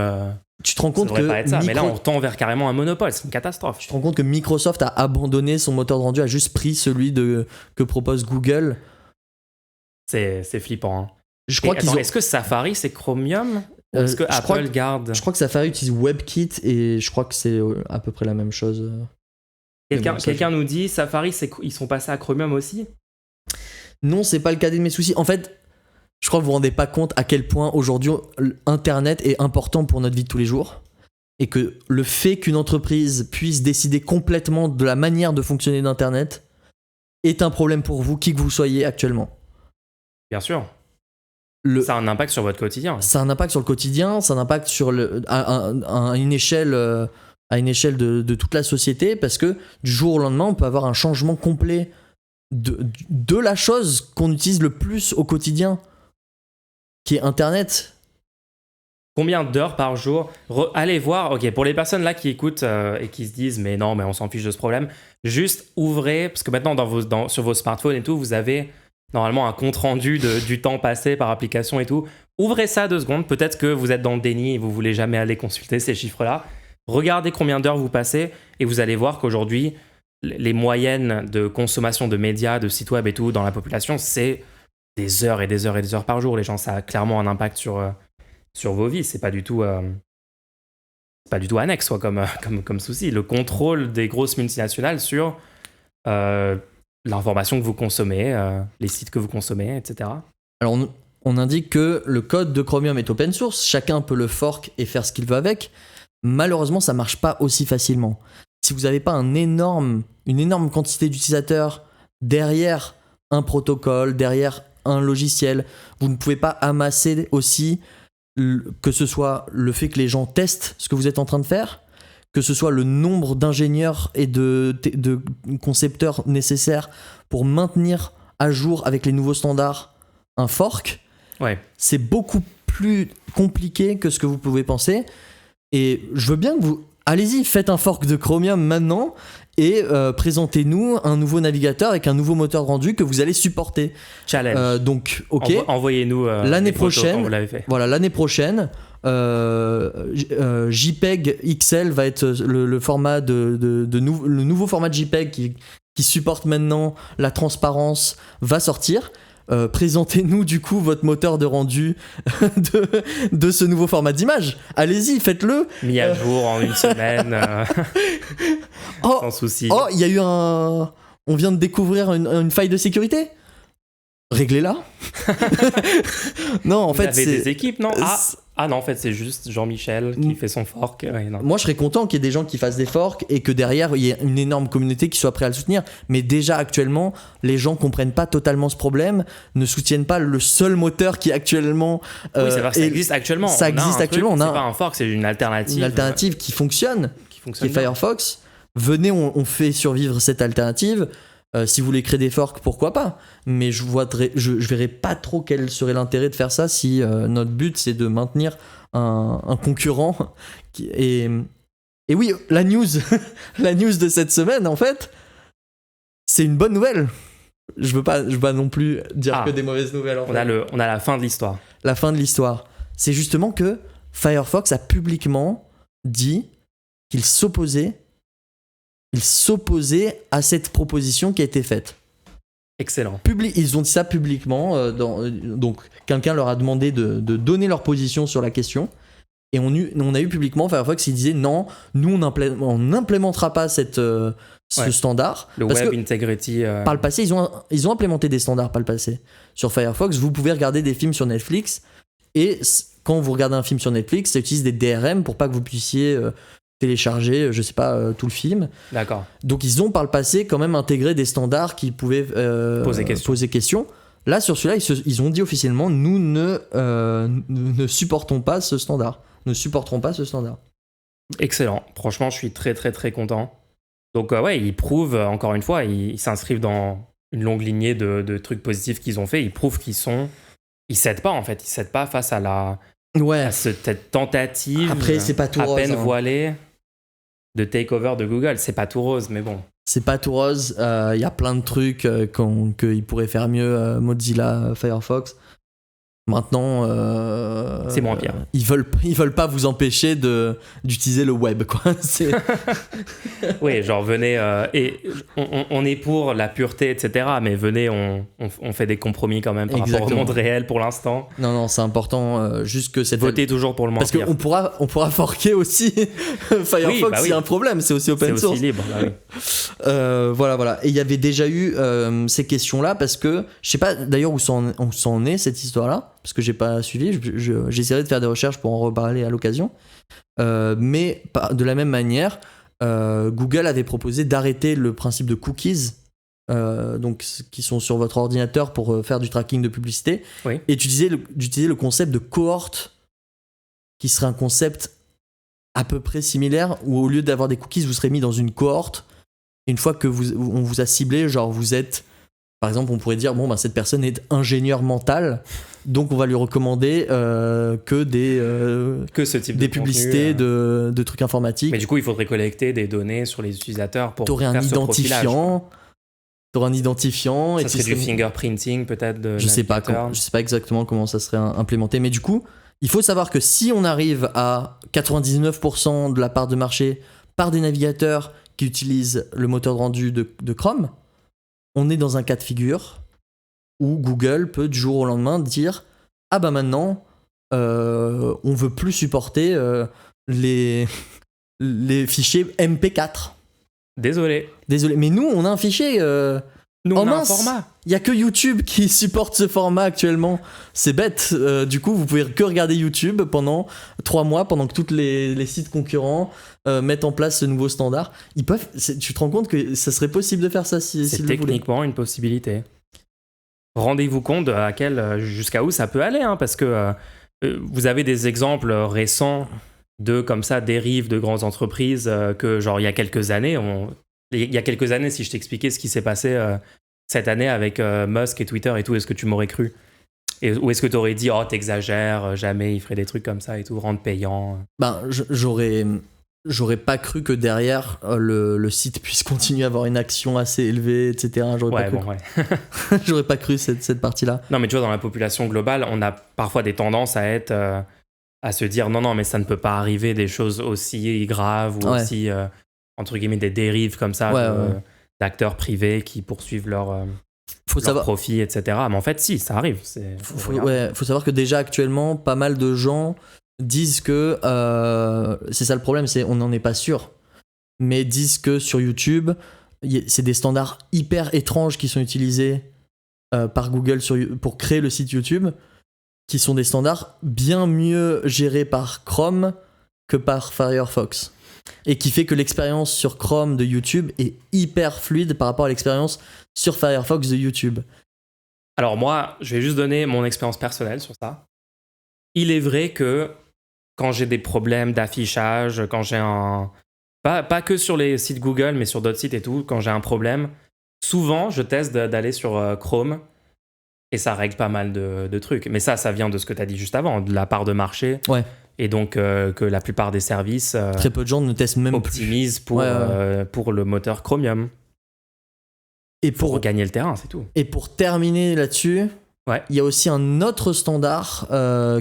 Tu te rends compte que pas être ça, mais là on tend vers carrément un monopole, c'est une catastrophe. Tu te rends compte que Microsoft a abandonné son moteur de rendu, a juste pris celui que propose Google. C'est flippant. Hein. Je crois Est-ce que Safari c'est Chromium ou est-ce que Apple garde? Je crois que Safari utilise WebKit et je crois que c'est à peu près la même chose. Quelqu'un nous dit Safari, ils sont passés à Chromium aussi? Non, c'est pas le cas de mes soucis. En fait, je crois que vous vous rendez pas compte à quel point aujourd'hui Internet est important pour notre vie de tous les jours. Et que le fait qu'une entreprise puisse décider complètement de la manière de fonctionner d'Internet est un problème pour vous, qui que vous soyez actuellement. Bien sûr. Ça a un impact sur votre quotidien. Ça a un impact sur le quotidien, ça a un impact sur à une échelle de toute la société, parce que du jour au lendemain, on peut avoir un changement complet de la chose qu'on utilise le plus au quotidien, qui est Internet. Combien d'heures par jour? Allez voir, ok, pour les personnes là qui écoutent et qui se disent mais non, mais on s'en fiche de ce problème, juste ouvrez, parce que maintenant sur vos smartphones et tout, vous avez normalement un compte rendu du temps passé par application et tout. Ouvrez ça 2 secondes, peut-être que vous êtes dans le déni et vous voulez jamais aller consulter ces chiffres-là. Regardez combien d'heures vous passez et vous allez voir qu'aujourd'hui, les moyennes de consommation de médias, de sites web et tout dans la population, c'est des heures et des heures et des heures par jour. Les gens, ça a clairement un impact sur vos vies. C'est pas du tout annexe comme souci. Le contrôle des grosses multinationales sur l'information que vous consommez, les sites que vous consommez, etc. Alors on indique que le code de Chromium est open source, chacun peut le fork et faire ce qu'il veut avec. Malheureusement, ça marche pas aussi facilement. Si vous n'avez pas une énorme quantité d'utilisateurs derrière un protocole, derrière un logiciel, vous ne pouvez pas amasser aussi que ce soit le fait que les gens testent ce que vous êtes en train de faire, que ce soit le nombre d'ingénieurs et de concepteurs nécessaires pour maintenir à jour avec les nouveaux standards un fork. Ouais. C'est beaucoup plus compliqué que ce que vous pouvez penser. Et je veux bien que vous... Allez-y, faites un fork de Chromium maintenant et présentez-nous un nouveau navigateur avec un nouveau moteur de rendu que vous allez supporter. Challenge. Donc, ok. Envoyez-nous l'année prochaine. Quand vous l'avez fait. Voilà, l'année prochaine, JPEG XL va être le format le nouveau format de JPEG qui supporte maintenant la transparence va sortir. Présentez-nous du coup votre moteur de rendu de ce nouveau format d'image. Allez-y, faites-le. Mis à jour en une semaine. Sans souci. Oh, il y a eu on vient de découvrir une faille de sécurité. Réglez-la. Non, en fait, c'est des équipes, non? Non, en fait, c'est juste Jean-Michel qui fait son fork. Ouais, non. Moi, je serais content qu'il y ait des gens qui fassent des forks et que derrière, il y ait une énorme communauté qui soit prête à le soutenir. Mais déjà, actuellement, les gens comprennent pas totalement ce problème, ne soutiennent pas le seul moteur qui actuellement... oui, c'est vrai, ça existe actuellement. Ça existe actuellement. C'est pas un fork, c'est une alternative. Une alternative qui fonctionne qui est Firefox. Venez, on fait survivre cette alternative. Si vous voulez créer des forks, pourquoi pas, mais je verrais pas trop quel serait l'intérêt de faire ça si notre but c'est de maintenir un concurrent et oui, la news la news de cette semaine en fait c'est une bonne nouvelle. Je veux pas non plus dire que des mauvaises nouvelles en fait. On a la fin de l'histoire. La fin de l'histoire, c'est justement que Firefox a publiquement dit qu'il s'opposait à cette proposition qui a été faite. Excellent. Ils ont dit ça publiquement. Donc, quelqu'un leur a demandé de donner leur position sur la question. Et on a eu publiquement Firefox qui disait non, nous on n'implémentera pas ce standard. Le parce Web que Integrity. par le passé, ils ont implémenté des standards par le passé. Sur Firefox, vous pouvez regarder des films sur Netflix. Et quand vous regardez un film sur Netflix, ça utilise des DRM pour pas que vous puissiez télécharger, je sais pas, tout le film. D'accord. Donc ils ont par le passé quand même intégré des standards qui pouvaient poser question. Là, sur celui-là, ils ont dit officiellement nous ne supportons pas ce standard. Nous ne supporterons pas ce standard. Excellent. Franchement, je suis très très très content. Donc ouais, ils prouvent, encore une fois, ils s'inscrivent dans une longue lignée de trucs positifs qu'ils ont fait. Ils prouvent qu'ils cèdent pas en fait. Ils cèdent pas face à cette tentative après, c'est pas tout à rose, peine hein. voilée de takeover de Google. C'est pas tout rose, mais bon. C'est pas tout rose. Il y a plein de trucs qu'ils pourraient faire mieux, Mozilla, Firefox. Maintenant, c'est moins pire. Ils veulent pas vous empêcher d'utiliser le web, quoi. Oui, genre venez et on est pour la pureté, etc. Mais venez, on fait des compromis quand même par rapport au monde réel pour l'instant. Non, c'est important. Juste que votez toujours pour le moins parce pire. Parce qu'on pourra forquer aussi Firefox s'il y a un problème. C'est aussi open source. C'est aussi libre. Bah oui. Voilà. Et il y avait déjà eu ces questions-là parce que je sais pas d'ailleurs où ça en est cette histoire-là. Parce que j'ai pas suivi, j'essaierai de faire des recherches pour en reparler à l'occasion. Mais de la même manière, Google avait proposé d'arrêter le principe de cookies, donc qui sont sur votre ordinateur pour faire du tracking de publicité, oui. Et d'utiliser le concept de cohorte, qui serait un concept à peu près similaire, où au lieu d'avoir des cookies, vous serez mis dans une cohorte. Et une fois que on vous a ciblé, genre vous êtes... Par exemple, on pourrait dire, cette personne est ingénieur mental, donc on va lui recommander que ce type des de publicités contenu, de trucs informatiques. Mais du coup, il faudrait collecter des données sur les utilisateurs pour T'aurais faire ce profilage. T'aurais un identifiant. Ça serait du fingerprinting peut-être je sais pas exactement comment ça serait implémenté, mais du coup, il faut savoir que si on arrive à 99% de la part de marché par des navigateurs qui utilisent le moteur de rendu de Chrome, on est dans un cas de figure où Google peut du jour au lendemain dire maintenant on veut plus supporter les fichiers MP4. Désolé, mais nous on a un fichier nous on a un format. Il y a que YouTube qui supporte ce format actuellement. C'est bête. Du coup, vous pouvez que regarder YouTube pendant 3 mois, pendant que tous les sites concurrents mettent en place ce nouveau standard. Tu te rends compte que ça serait possible de faire ça si c'est le voulaient. Techniquement une possibilité. Rendez-vous compte jusqu'à où ça peut aller, hein, parce que vous avez des exemples récents de comme ça dérives de grandes entreprises que genre il y a quelques années, si je t'expliquais ce qui s'est passé cette année avec Musk et Twitter et tout, est-ce que tu m'aurais cru? Ou est-ce que tu aurais dit oh t'exagères, jamais il ferait des trucs comme ça et tout, rendre payant? J'aurais pas cru que derrière le site puisse continuer à avoir une action assez élevée, etc. J'aurais pas cru cette partie-là. Non, mais tu vois, dans la population globale, on a parfois des tendances à être à se dire non, mais ça ne peut pas arriver des choses aussi graves ou aussi entre guillemets des dérives comme ça d'acteurs privés qui poursuivent leur profit, etc. Mais en fait, si, ça arrive. Faut savoir que déjà actuellement, pas mal de gens disent que c'est ça le problème, on n'en est pas sûr, mais disent que sur YouTube c'est des standards hyper étranges qui sont utilisés par Google pour créer le site YouTube, qui sont des standards bien mieux gérés par Chrome que par Firefox, et qui fait que l'expérience sur Chrome de YouTube est hyper fluide par rapport à l'expérience sur Firefox de YouTube. Alors moi, je vais juste donner mon expérience personnelle sur ça. Il est vrai que quand j'ai des problèmes d'affichage, quand j'ai pas que sur les sites Google, mais sur d'autres sites et tout, quand j'ai un problème, souvent je teste d'aller sur Chrome et ça règle pas mal de trucs. Mais ça vient de ce que tu as dit juste avant, de la part de marché. Ouais. Et donc que la plupart des services très peu de gens ne testent même optimisent pour le moteur Chromium. Et pour gagner le terrain, c'est tout. Et pour terminer là-dessus, il y a aussi un autre standard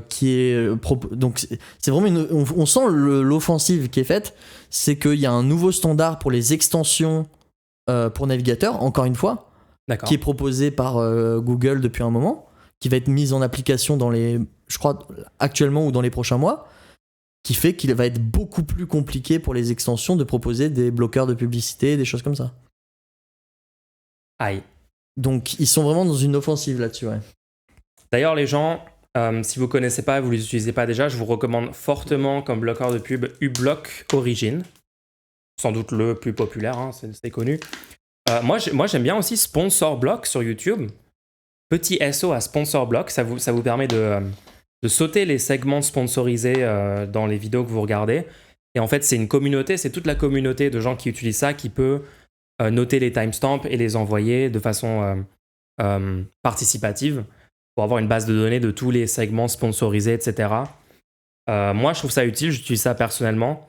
qui est... Donc c'est vraiment on sent l'offensive qui est faite, c'est qu'il y a un nouveau standard pour les extensions pour navigateur, encore une fois. D'accord. qui est proposée par Google depuis un moment, qui va être mise en application je crois, actuellement ou dans les prochains mois, qui fait qu'il va être beaucoup plus compliqué pour les extensions de proposer des bloqueurs de publicité, des choses comme ça. Aïe. Donc ils sont vraiment dans une offensive là-dessus, ouais. D'ailleurs, les gens, si vous ne connaissez pas et vous ne les utilisez pas déjà, je vous recommande fortement comme bloqueur de pub uBlock Origin. Sans doute le plus populaire, hein, c'est connu. Moi, j'aime bien aussi Sponsor Block sur YouTube. Petit SO à Sponsor Block, ça vous permet de sauter les segments sponsorisés dans les vidéos que vous regardez. Et en fait, c'est une communauté, c'est toute la communauté de gens qui utilisent ça qui peut noter les timestamps et les envoyer de façon participative pour avoir une base de données de tous les segments sponsorisés, etc. Moi, je trouve ça utile, j'utilise ça personnellement.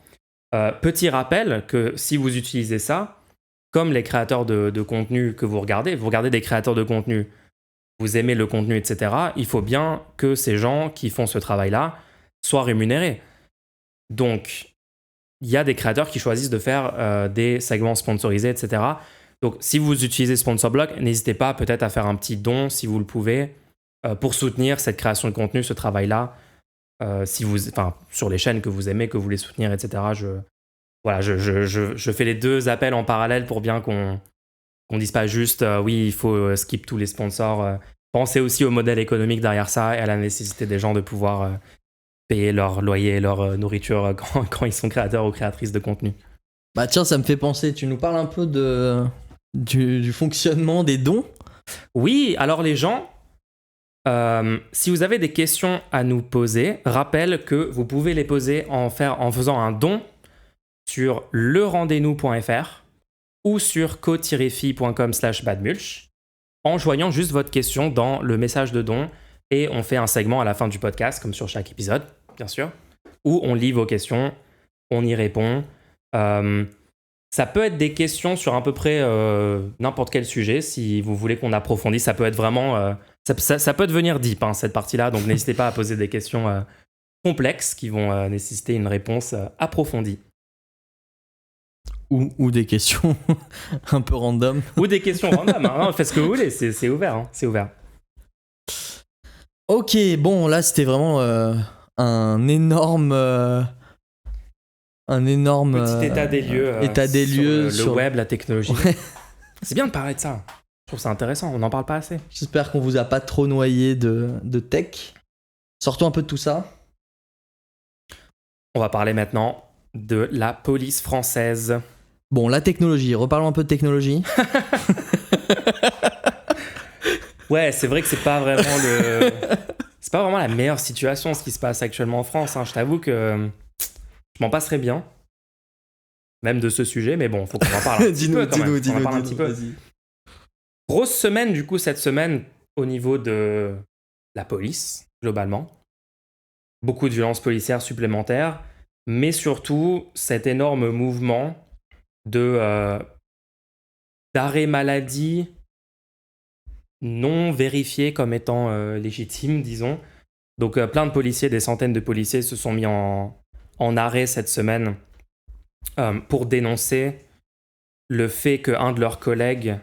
Petit rappel que si vous utilisez ça, comme les créateurs de contenu que vous regardez des créateurs de contenu, vous aimez le contenu, etc., il faut bien que ces gens qui font ce travail-là soient rémunérés. Donc, il y a des créateurs qui choisissent de faire des segments sponsorisés, etc. Donc, si vous utilisez SponsorBlock, n'hésitez pas peut-être à faire un petit don, si vous le pouvez, pour soutenir cette création de contenu, ce travail-là. Sur les chaînes que vous aimez, que vous voulez soutenir, etc. Je fais les deux appels en parallèle pour bien qu'on dise pas juste oui, il faut skip tous les sponsors. Pensez aussi au modèle économique derrière ça et à la nécessité des gens de pouvoir payer leur loyer, leur nourriture quand ils sont créateurs ou créatrices de contenu. Bah tiens, ça me fait penser, tu nous parles un peu du fonctionnement des dons. Oui, alors les gens, si vous avez des questions à nous poser, rappelle que vous pouvez les poser en faisant un don sur lerandezvous.fr ou sur co-fi.com/badmulch en joignant juste votre question dans le message de don et on fait un segment à la fin du podcast, comme sur chaque épisode, bien sûr, où on lit vos questions, on y répond. Ça peut être des questions sur à peu près n'importe quel sujet, si vous voulez qu'on approfondisse. Ça peut être vraiment... ça peut devenir deep, hein, cette partie-là, donc n'hésitez pas à poser des questions complexes qui vont nécessiter une réponse approfondie. Ou des questions un peu random. Ou des questions random, hein. Non, faites ce que vous voulez, c'est ouvert, hein, c'est ouvert. Ok, bon, là c'était vraiment un énorme petit état des lieux, sur le web, la technologie. Ouais. C'est bien de parler de ça. Je trouve ça intéressant, on n'en parle pas assez. J'espère qu'on vous a pas trop noyé de tech. Sortons un peu de tout ça. On va parler maintenant de la police française. Bon, la technologie, reparlons un peu de technologie. Ouais, c'est vrai que c'est pas vraiment la meilleure situation ce qui se passe actuellement en France, hein. Je t'avoue que je m'en passerais bien, même de ce sujet, mais bon, faut qu'on en parle un petit peu quand même. On en parle un petit peu. Vas-y. Grosse semaine, du coup, cette semaine, au niveau de la police, globalement. Beaucoup de violences policières supplémentaires, mais surtout cet énorme mouvement d'arrêt maladie non vérifié comme étant légitime, disons. Donc plein de policiers, des centaines de policiers se sont mis en arrêt cette semaine pour dénoncer le fait qu'un de leurs collègues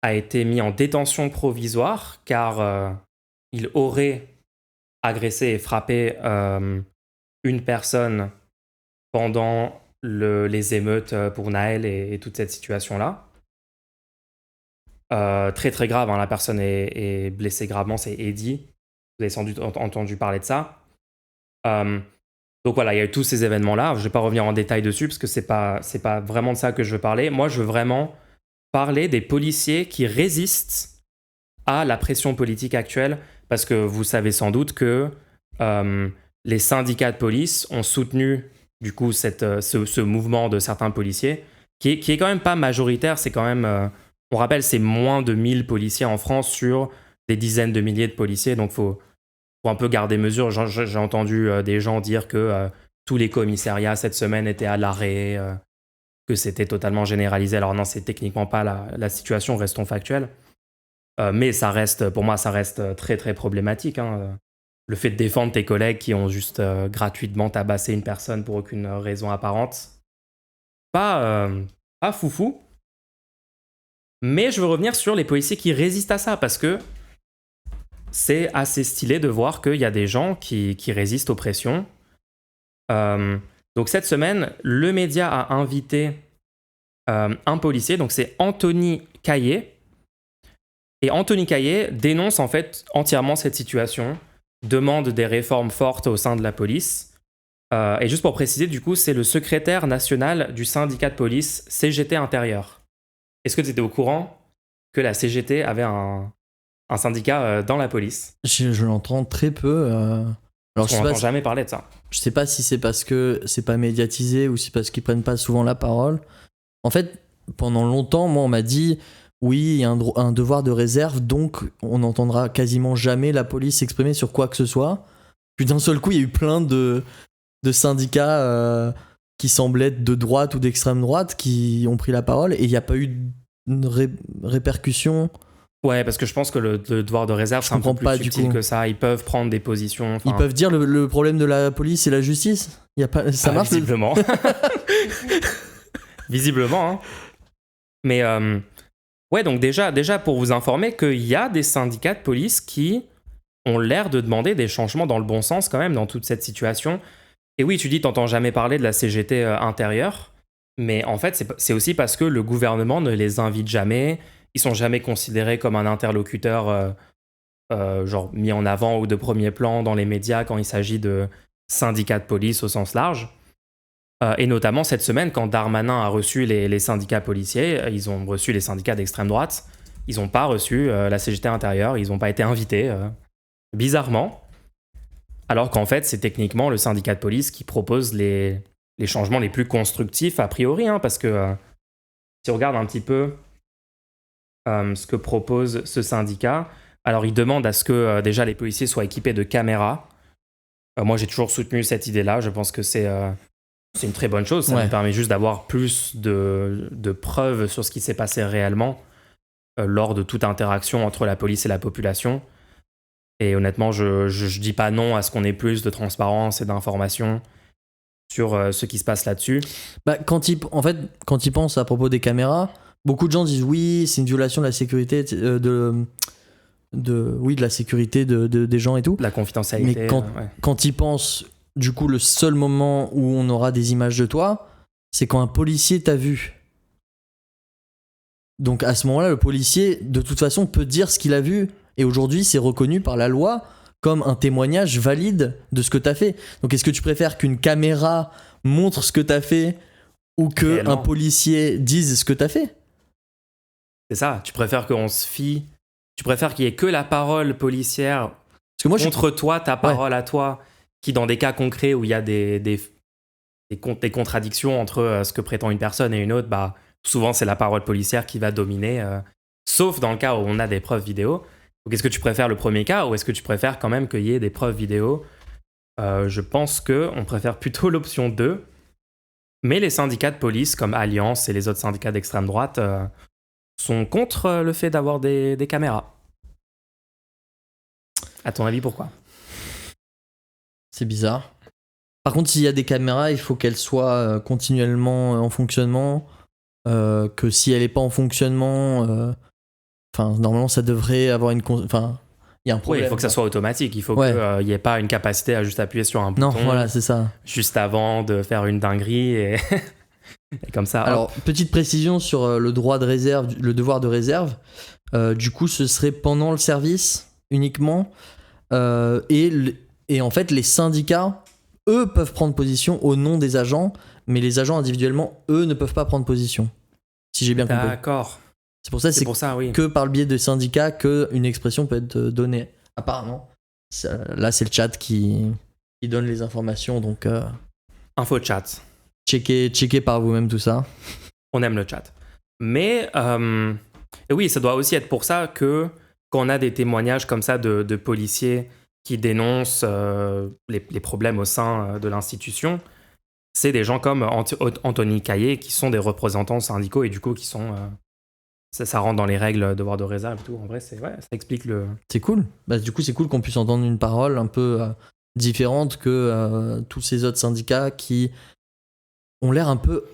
a été mis en détention provisoire car il aurait agressé et frappé une personne pendant les émeutes pour Naël et toute cette situation-là. Très très grave, hein, la personne est blessée gravement, c'est Eddie. Vous avez sans doute entendu parler de ça. Donc voilà, il y a eu tous ces événements-là. Je ne vais pas revenir en détail dessus parce que c'est pas vraiment de ça que je veux parler. Moi, je veux vraiment parler des policiers qui résistent à la pression politique actuelle parce que vous savez sans doute que les syndicats de police ont soutenu du coup ce mouvement de certains policiers qui est quand même pas majoritaire. C'est quand même... on rappelle, c'est moins de 1000 policiers en France sur des dizaines de milliers de policiers. Donc, faut un peu garder mesure. J'ai entendu des gens dire que tous les commissariats cette semaine étaient à l'arrêt, que c'était totalement généralisé. Alors non, c'est techniquement pas la situation, restons factuels. Mais pour moi, ça reste très, très problématique, hein. Le fait de défendre tes collègues qui ont juste gratuitement tabassé une personne pour aucune raison apparente. Pas foufou. Mais je veux revenir sur les policiers qui résistent à ça, parce que c'est assez stylé de voir qu'il y a des gens qui résistent aux pressions. Donc cette semaine, le média a invité un policier, donc c'est Anthony Caillé. Et Anthony Caillé dénonce en fait entièrement cette situation, demande des réformes fortes au sein de la police. Et juste pour préciser, du coup, c'est le secrétaire national du syndicat de police CGT Intérieur. Est-ce que tu étais au courant que la CGT avait un syndicat dans la police? Je l'entends très peu. Alors, On n'entend jamais parler de ça. Je sais pas si c'est parce que c'est pas médiatisé ou si c'est parce qu'ils prennent pas souvent la parole. En fait, pendant longtemps, moi, on m'a dit oui, il y a un devoir de réserve, donc on n'entendra quasiment jamais la police s'exprimer sur quoi que ce soit. Puis d'un seul coup, il y a eu plein de syndicats qui semblaient être de droite ou d'extrême droite qui ont pris la parole et il n'y a pas eu de répercussion. Ouais, parce que je pense que le devoir de réserve, c'est un peu plus subtil que ça. Ils peuvent prendre des positions. Ils peuvent dire le problème de la police, c'est la justice. Y a pas, ça marche visiblement. Visiblement. Hein. Mais ouais, donc déjà pour vous informer qu'il y a des syndicats de police qui ont l'air de demander des changements dans le bon sens quand même dans toute cette situation. Et oui, tu dis, t'entends jamais parler de la CGT intérieure, mais en fait, c'est aussi parce que le gouvernement ne les invite jamais. Ils sont jamais considérés comme un interlocuteur genre mis en avant ou de premier plan dans les médias quand il s'agit de syndicats de police au sens large. Et notamment cette semaine, quand Darmanin a reçu les syndicats policiers, ils ont reçu les syndicats d'extrême droite, ils n'ont pas reçu la CGT intérieure, ils n'ont pas été invités, bizarrement. Alors qu'en fait, c'est techniquement le syndicat de police qui propose les changements les plus constructifs a priori, hein, parce que si on regarde un petit peu ce que propose ce syndicat, alors il demande à ce que déjà les policiers soient équipés de caméras. Moi, j'ai toujours soutenu cette idée-là, je pense que c'est une très bonne chose, ça nous permet juste d'avoir plus de preuves sur ce qui s'est passé réellement lors de toute interaction entre la police et la population. Et honnêtement, je dis pas non à ce qu'on ait plus de transparence et d'informations sur ce qui se passe là-dessus. Bah, quand ils pensent à propos des caméras, beaucoup de gens disent oui, c'est une violation de la sécurité de la sécurité des gens et tout. La confidentialité. Mais quand ils pensent, du coup, le seul moment où on aura des images de toi, c'est quand un policier t'a vu. Donc à ce moment-là, le policier, de toute façon, peut dire ce qu'il a vu. Et aujourd'hui, c'est reconnu par la loi comme un témoignage valide de ce que t'as fait. Donc est-ce que tu préfères qu'une caméra montre ce que t'as fait ou qu'un policier dise ce que t'as fait? C'est ça, tu préfères qu'on se fie... Tu préfères qu'il y ait que la parole policière parce que moi, contre toi, ta parole à toi, qui dans des cas concrets où il y a des contradictions entre ce que prétend une personne et une autre, bah, souvent c'est la parole policière qui va dominer, sauf dans le cas où on a des preuves vidéo. Donc est-ce que tu préfères le premier cas ou est-ce que tu préfères quand même qu'il y ait des preuves vidéo? Je pense qu'on préfère plutôt l'option 2. Mais les syndicats de police comme Alliance et les autres syndicats d'extrême droite sont contre le fait d'avoir des caméras. À ton avis, pourquoi? C'est bizarre. Par contre, s'il y a des caméras, il faut qu'elles soient continuellement en fonctionnement. Que si elle n'est pas en fonctionnement... normalement, ça devrait avoir une... Enfin, il y a un problème. Oui, il faut que ça soit automatique. Il faut qu'il n'y ait pas une capacité à juste appuyer sur un bouton. Non, voilà, c'est ça. Juste avant de faire une dinguerie et comme ça. Alors, petite précision sur le droit de réserve, le devoir de réserve. Du coup, ce serait pendant le service uniquement. Et en fait, les syndicats, eux, peuvent prendre position au nom des agents, mais les agents individuellement, eux, ne peuvent pas prendre position. Si j'ai bien compris. D'accord. C'est pour ça, que par le biais de syndicats qu'une expression peut être donnée. Apparemment. Là, c'est le chat qui donne les informations, donc... Info chat. Checkez par vous-même tout ça. On aime le chat. Mais oui, ça doit aussi être pour ça que quand on a des témoignages comme ça de policiers qui dénoncent les problèmes au sein de l'institution, c'est des gens comme Anthony Caillé qui sont des représentants syndicaux et du coup qui sont... Ça rentre dans les règles devoir de réserve et tout. En vrai, ça explique le... C'est cool. Bah, du coup, c'est cool qu'on puisse entendre une parole un peu différente que tous ces autres syndicats qui ont l'air un peu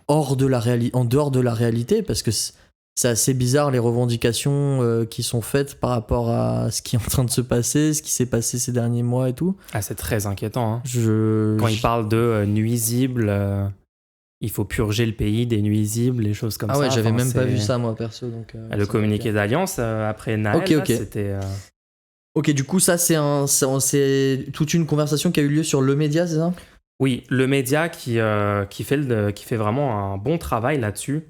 en dehors de la réalité, parce que c'est assez bizarre les revendications qui sont faites par rapport à ce qui est en train de se passer, ce qui s'est passé ces derniers mois et tout. Ah, c'est très inquiétant. Hein. Je... Quand ils parlent de nuisibles, il faut purger le pays des nuisibles, les choses comme ça. Ah ouais, j'avais Enfin, même pas vu ça moi perso. Donc, le communiqué d'alliance après Naël, Ok, là, ok. c'était... Ok, du coup, ça, c'est toute une conversation qui a eu lieu sur Le Média, c'est ça? Oui, le média qui fait vraiment un bon travail là-dessus.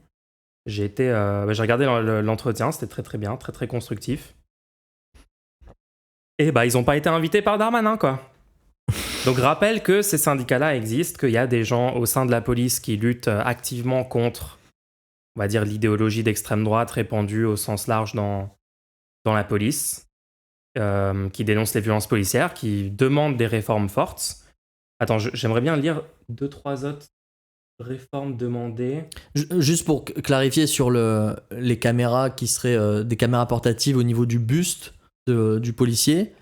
J'ai regardé l'entretien, c'était très très bien, très très constructif. Et ils n'ont pas été invités par Darmanin, quoi. Donc rappelle que ces syndicats-là existent, qu'il y a des gens au sein de la police qui luttent activement contre, on va dire, l'idéologie d'extrême droite répandue au sens large dans la police, qui dénoncent les violences policières, qui demandent des réformes fortes. Attends, j'aimerais bien lire 2-3 autres réformes demandées. Juste pour clarifier sur les caméras qui seraient des caméras portatives au niveau du buste du policier.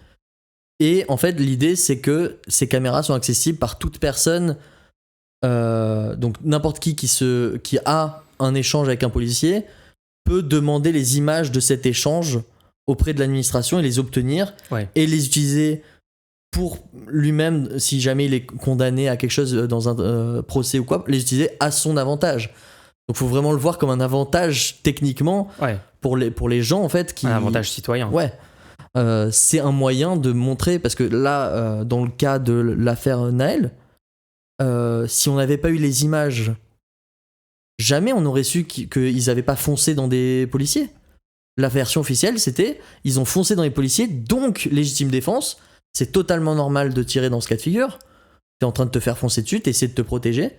Et en fait, l'idée, c'est que ces caméras sont accessibles par toute personne. Donc, n'importe qui a un échange avec un policier peut demander les images de cet échange auprès de l'administration et les obtenir et les utiliser pour lui-même, si jamais il est condamné à quelque chose dans un procès ou quoi, les utiliser à son avantage. Donc il faut vraiment le voir comme un avantage techniquement pour les gens en fait. Un avantage citoyen. Ouais. C'est un moyen de montrer, parce que là, dans le cas de l'affaire Naël, si on n'avait pas eu les images, jamais on aurait su qu'ils n'avaient pas foncé dans des policiers. La version officielle, c'était ils ont foncé dans les policiers, donc légitime défense. C'est totalement normal de tirer dans ce cas de figure. T'es en train de te faire foncer dessus, t'essaies de te protéger.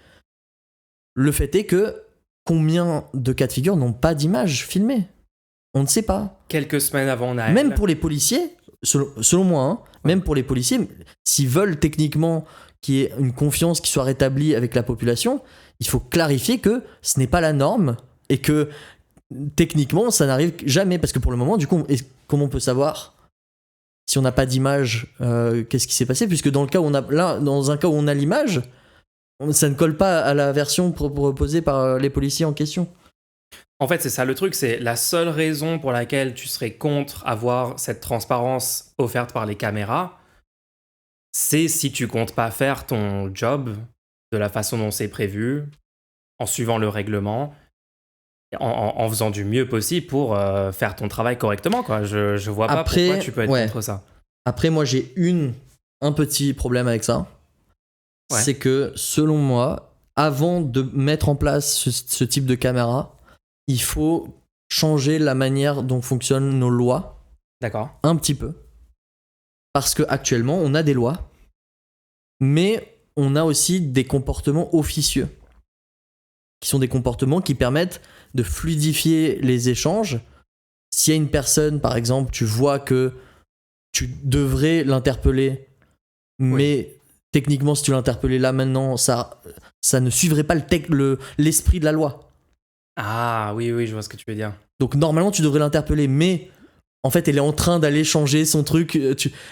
Le fait est que combien de cas de figure n'ont pas d'image filmée? On ne sait pas. Quelques semaines avant Naël. Même pour les policiers, selon moi, hein, même pour les policiers, s'ils veulent techniquement qu'il y ait une confiance qui soit rétablie avec la population, il faut clarifier que ce n'est pas la norme et que techniquement ça n'arrive jamais. Parce que pour le moment, du coup, comment on peut savoir si on n'a pas d'image, qu'est-ce qui s'est passé? Puisque dans un cas où on a l'image, ça ne colle pas à la version proposée par les policiers en question. En fait, c'est ça le truc, c'est la seule raison pour laquelle tu serais contre avoir cette transparence offerte par les caméras, c'est si tu comptes pas faire ton job de la façon dont c'est prévu, en suivant le règlement, en faisant du mieux possible pour faire ton travail correctement, quoi. Je vois pas pourquoi tu peux être contre ça. Après, moi, j'ai un petit problème avec ça. Ouais. C'est que, selon moi, avant de mettre en place ce type de caméra, il faut changer la manière dont fonctionnent nos lois. D'accord. Un petit peu. Parce qu'actuellement, on a des lois, mais on a aussi des comportements officieux, qui sont des comportements qui permettent de fluidifier les échanges. S'il y a une personne, par exemple, tu vois que tu devrais l'interpeller, mais techniquement, si tu l'interpellais là maintenant, ça ne suivrait pas l'esprit de la loi. Ah oui, je vois ce que tu veux dire. Donc normalement, tu devrais l'interpeller, mais en fait, elle est en train d'aller changer son truc.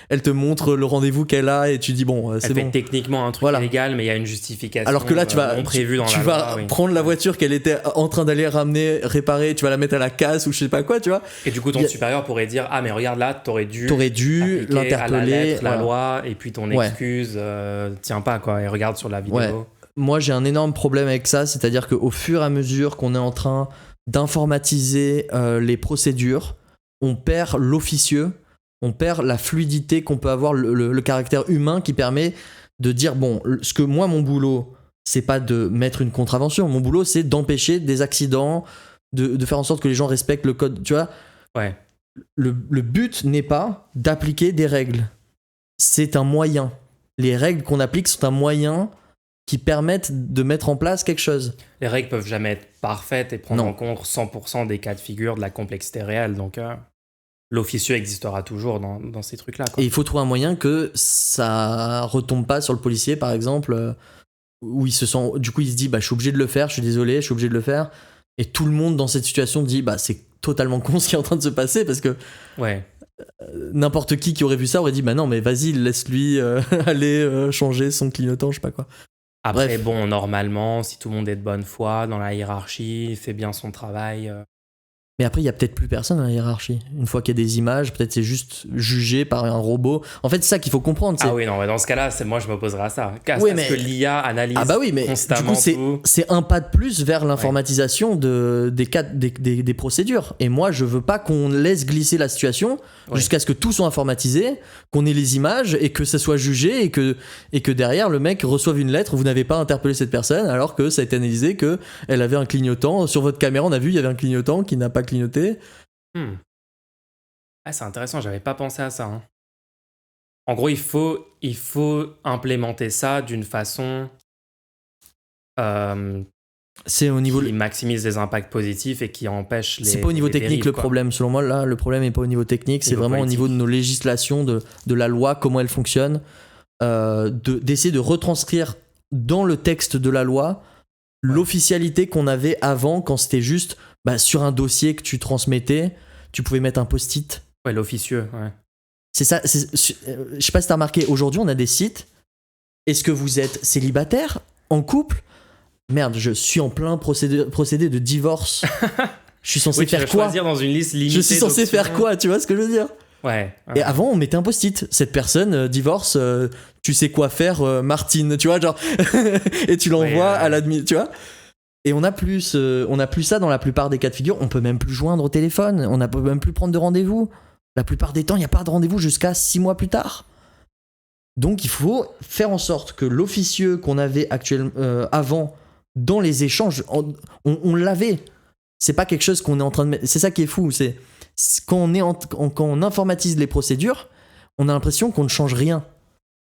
Elle te montre le rendez-vous qu'elle a et tu dis bon, c'est bon. Elle fait techniquement un truc illégal, mais il y a une justification. Alors que là, tu vas prendre la voiture qu'elle était en train d'aller réparer, tu vas la mettre à la casse ou je sais pas quoi, tu vois. Et du coup, ton supérieur pourrait dire ah mais regarde là, t'aurais dû l'interpeller, à la lettre, la loi, et puis ton excuse tient pas quoi. Et regarde sur la vidéo. Ouais. Moi, j'ai un énorme problème avec ça, c'est-à-dire qu'au fur et à mesure qu'on est en train d'informatiser les procédures, on perd l'officieux, on perd la fluidité qu'on peut avoir, le caractère humain qui permet de dire bon, mon boulot, c'est pas de mettre une contravention, mon boulot c'est d'empêcher des accidents, de faire en sorte que les gens respectent le code, tu vois. Ouais. Le but n'est pas d'appliquer des règles, c'est un moyen. Les règles qu'on applique sont un moyen qui permettent de mettre en place quelque chose. Les règles peuvent jamais être parfaites et prendre en compte 100% des cas de figure, de la complexité réelle. Donc, l'officieux existera toujours dans ces trucs-là, quoi. Et il faut trouver un moyen que ça retombe pas sur le policier, par exemple, où il se sent... Du coup, il se dit, je suis obligé de le faire, je suis désolé, je suis obligé de le faire. Et tout le monde dans cette situation dit, c'est totalement con ce qui est en train de se passer, parce que... Ouais. N'importe qui aurait vu ça aurait dit, non, mais vas-y, laisse-lui aller changer son clignotant, je sais pas quoi. Après, bon, normalement, si tout le monde est de bonne foi dans la hiérarchie, il fait bien son travail, Mais après, il y a peut-être plus personne dans la hiérarchie. Une fois qu'il y a des images, peut-être c'est juste jugé par un robot. En fait, c'est ça qu'il faut comprendre. Ah oui, non, dans ce cas-là, moi je m'opposerai à ça. Parce que l'IA analyse constamment du coup, tout. c'est un pas de plus vers l'informatisation des procédures. Et moi, je veux pas qu'on laisse glisser la situation jusqu'à ce que tout soit informatisé, qu'on ait les images et que ça soit jugé et que derrière, le mec reçoive une lettre, vous n'avez pas interpellé cette personne alors que ça a été analysé qu'elle avait un clignotant. Sur votre caméra, on a vu, il y avait un clignotant qui n'a pas clignoté. Ah, c'est intéressant, j'avais pas pensé à ça. Hein. En gros, il faut implémenter ça d'une façon c'est au niveau qui maximise les impacts positifs et qui empêche les. C'est pas au niveau technique le problème, selon moi. Là, le problème est pas au niveau technique, c'est vraiment politique. Au niveau de nos législations, de la loi, comment elle fonctionne, d'essayer de retranscrire dans le texte de la loi l'officialité qu'on avait avant, quand c'était juste sur un dossier que tu transmettais, tu pouvais mettre un post-it. Ouais, l'officieux, ouais. C'est ça. Je sais pas si t'as remarqué, aujourd'hui on a des sites. Est-ce que vous êtes célibataire, en couple? Merde, je suis en plein procédé de divorce. Je suis censé faire quoi? Choisir dans une liste limitée. Je suis censé faire quoi? Tu vois ce que je veux dire? Ouais. Et avant, on mettait un post-it. Cette personne divorce, tu sais quoi faire, Martine, tu vois, genre. Et tu l'envoies à l'admin, tu vois. Et on a plus ça dans la plupart des cas de figure. On peut même plus joindre au téléphone. On ne peut même plus prendre de rendez-vous. La plupart des temps, il n'y a pas de rendez-vous jusqu'à 6 mois plus tard. Donc, il faut faire en sorte que l'officieux qu'on avait avant dans les échanges, on l'avait. C'est pas quelque chose qu'on est en train de mettre. C'est ça qui est fou. C'est quand on informatise les procédures, on a l'impression qu'on ne change rien.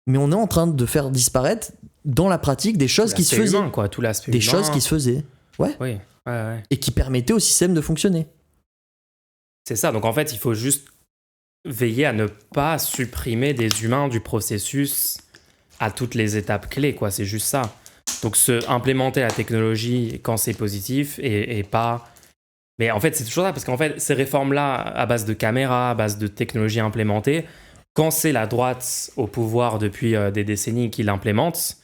Mais on est en train de faire disparaître dans la pratique des choses qui se faisaient. Humain, quoi, tout l'aspect des humain. choses qui se faisaient. Ouais. Oui. Ouais. Et qui permettaient au système de fonctionner. C'est ça. Donc en fait, il faut juste veiller à ne pas supprimer des humains du processus à toutes les étapes clés, quoi. C'est juste ça. Donc implémenter la technologie quand c'est positif et pas. Mais en fait, c'est toujours ça, parce qu'en fait, ces réformes-là, à base de caméras, à base de technologies implémentées, quand c'est la droite au pouvoir depuis des décennies qui l'implémente,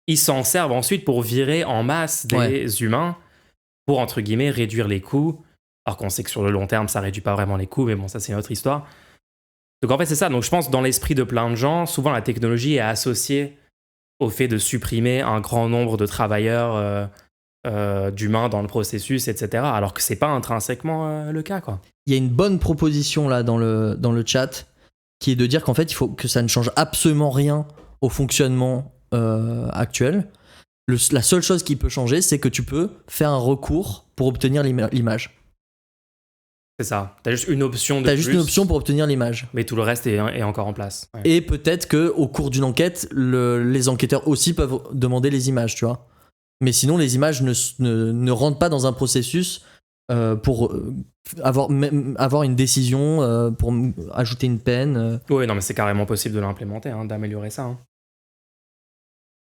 ils s'en servent ensuite pour virer en masse des humains pour, entre guillemets, réduire les coûts. Alors qu'on sait que sur le long terme, ça réduit pas vraiment les coûts, mais bon, ça, c'est une autre histoire. Donc en fait, c'est ça. Donc je pense, dans l'esprit de plein de gens, souvent la technologie est associée au fait de supprimer un grand nombre de travailleurs d'humains dans le processus, etc. Alors que c'est pas intrinsèquement le cas, quoi. Il y a une bonne proposition là dans le chat qui est de dire qu'en fait, il faut que ça ne change absolument rien au fonctionnement actuel. La seule chose qui peut changer, c'est que tu peux faire un recours pour obtenir l'image. C'est ça. T'as juste une option T'as juste une option pour obtenir l'image. Mais tout le reste est encore en place. Ouais. Et peut-être qu'au cours d'une enquête, les enquêteurs aussi peuvent demander les images, tu vois. Mais sinon, les images ne rentrent pas dans un processus pour avoir une décision, pour ajouter une peine. Oui, non, mais c'est carrément possible de l'implémenter, d'améliorer ça.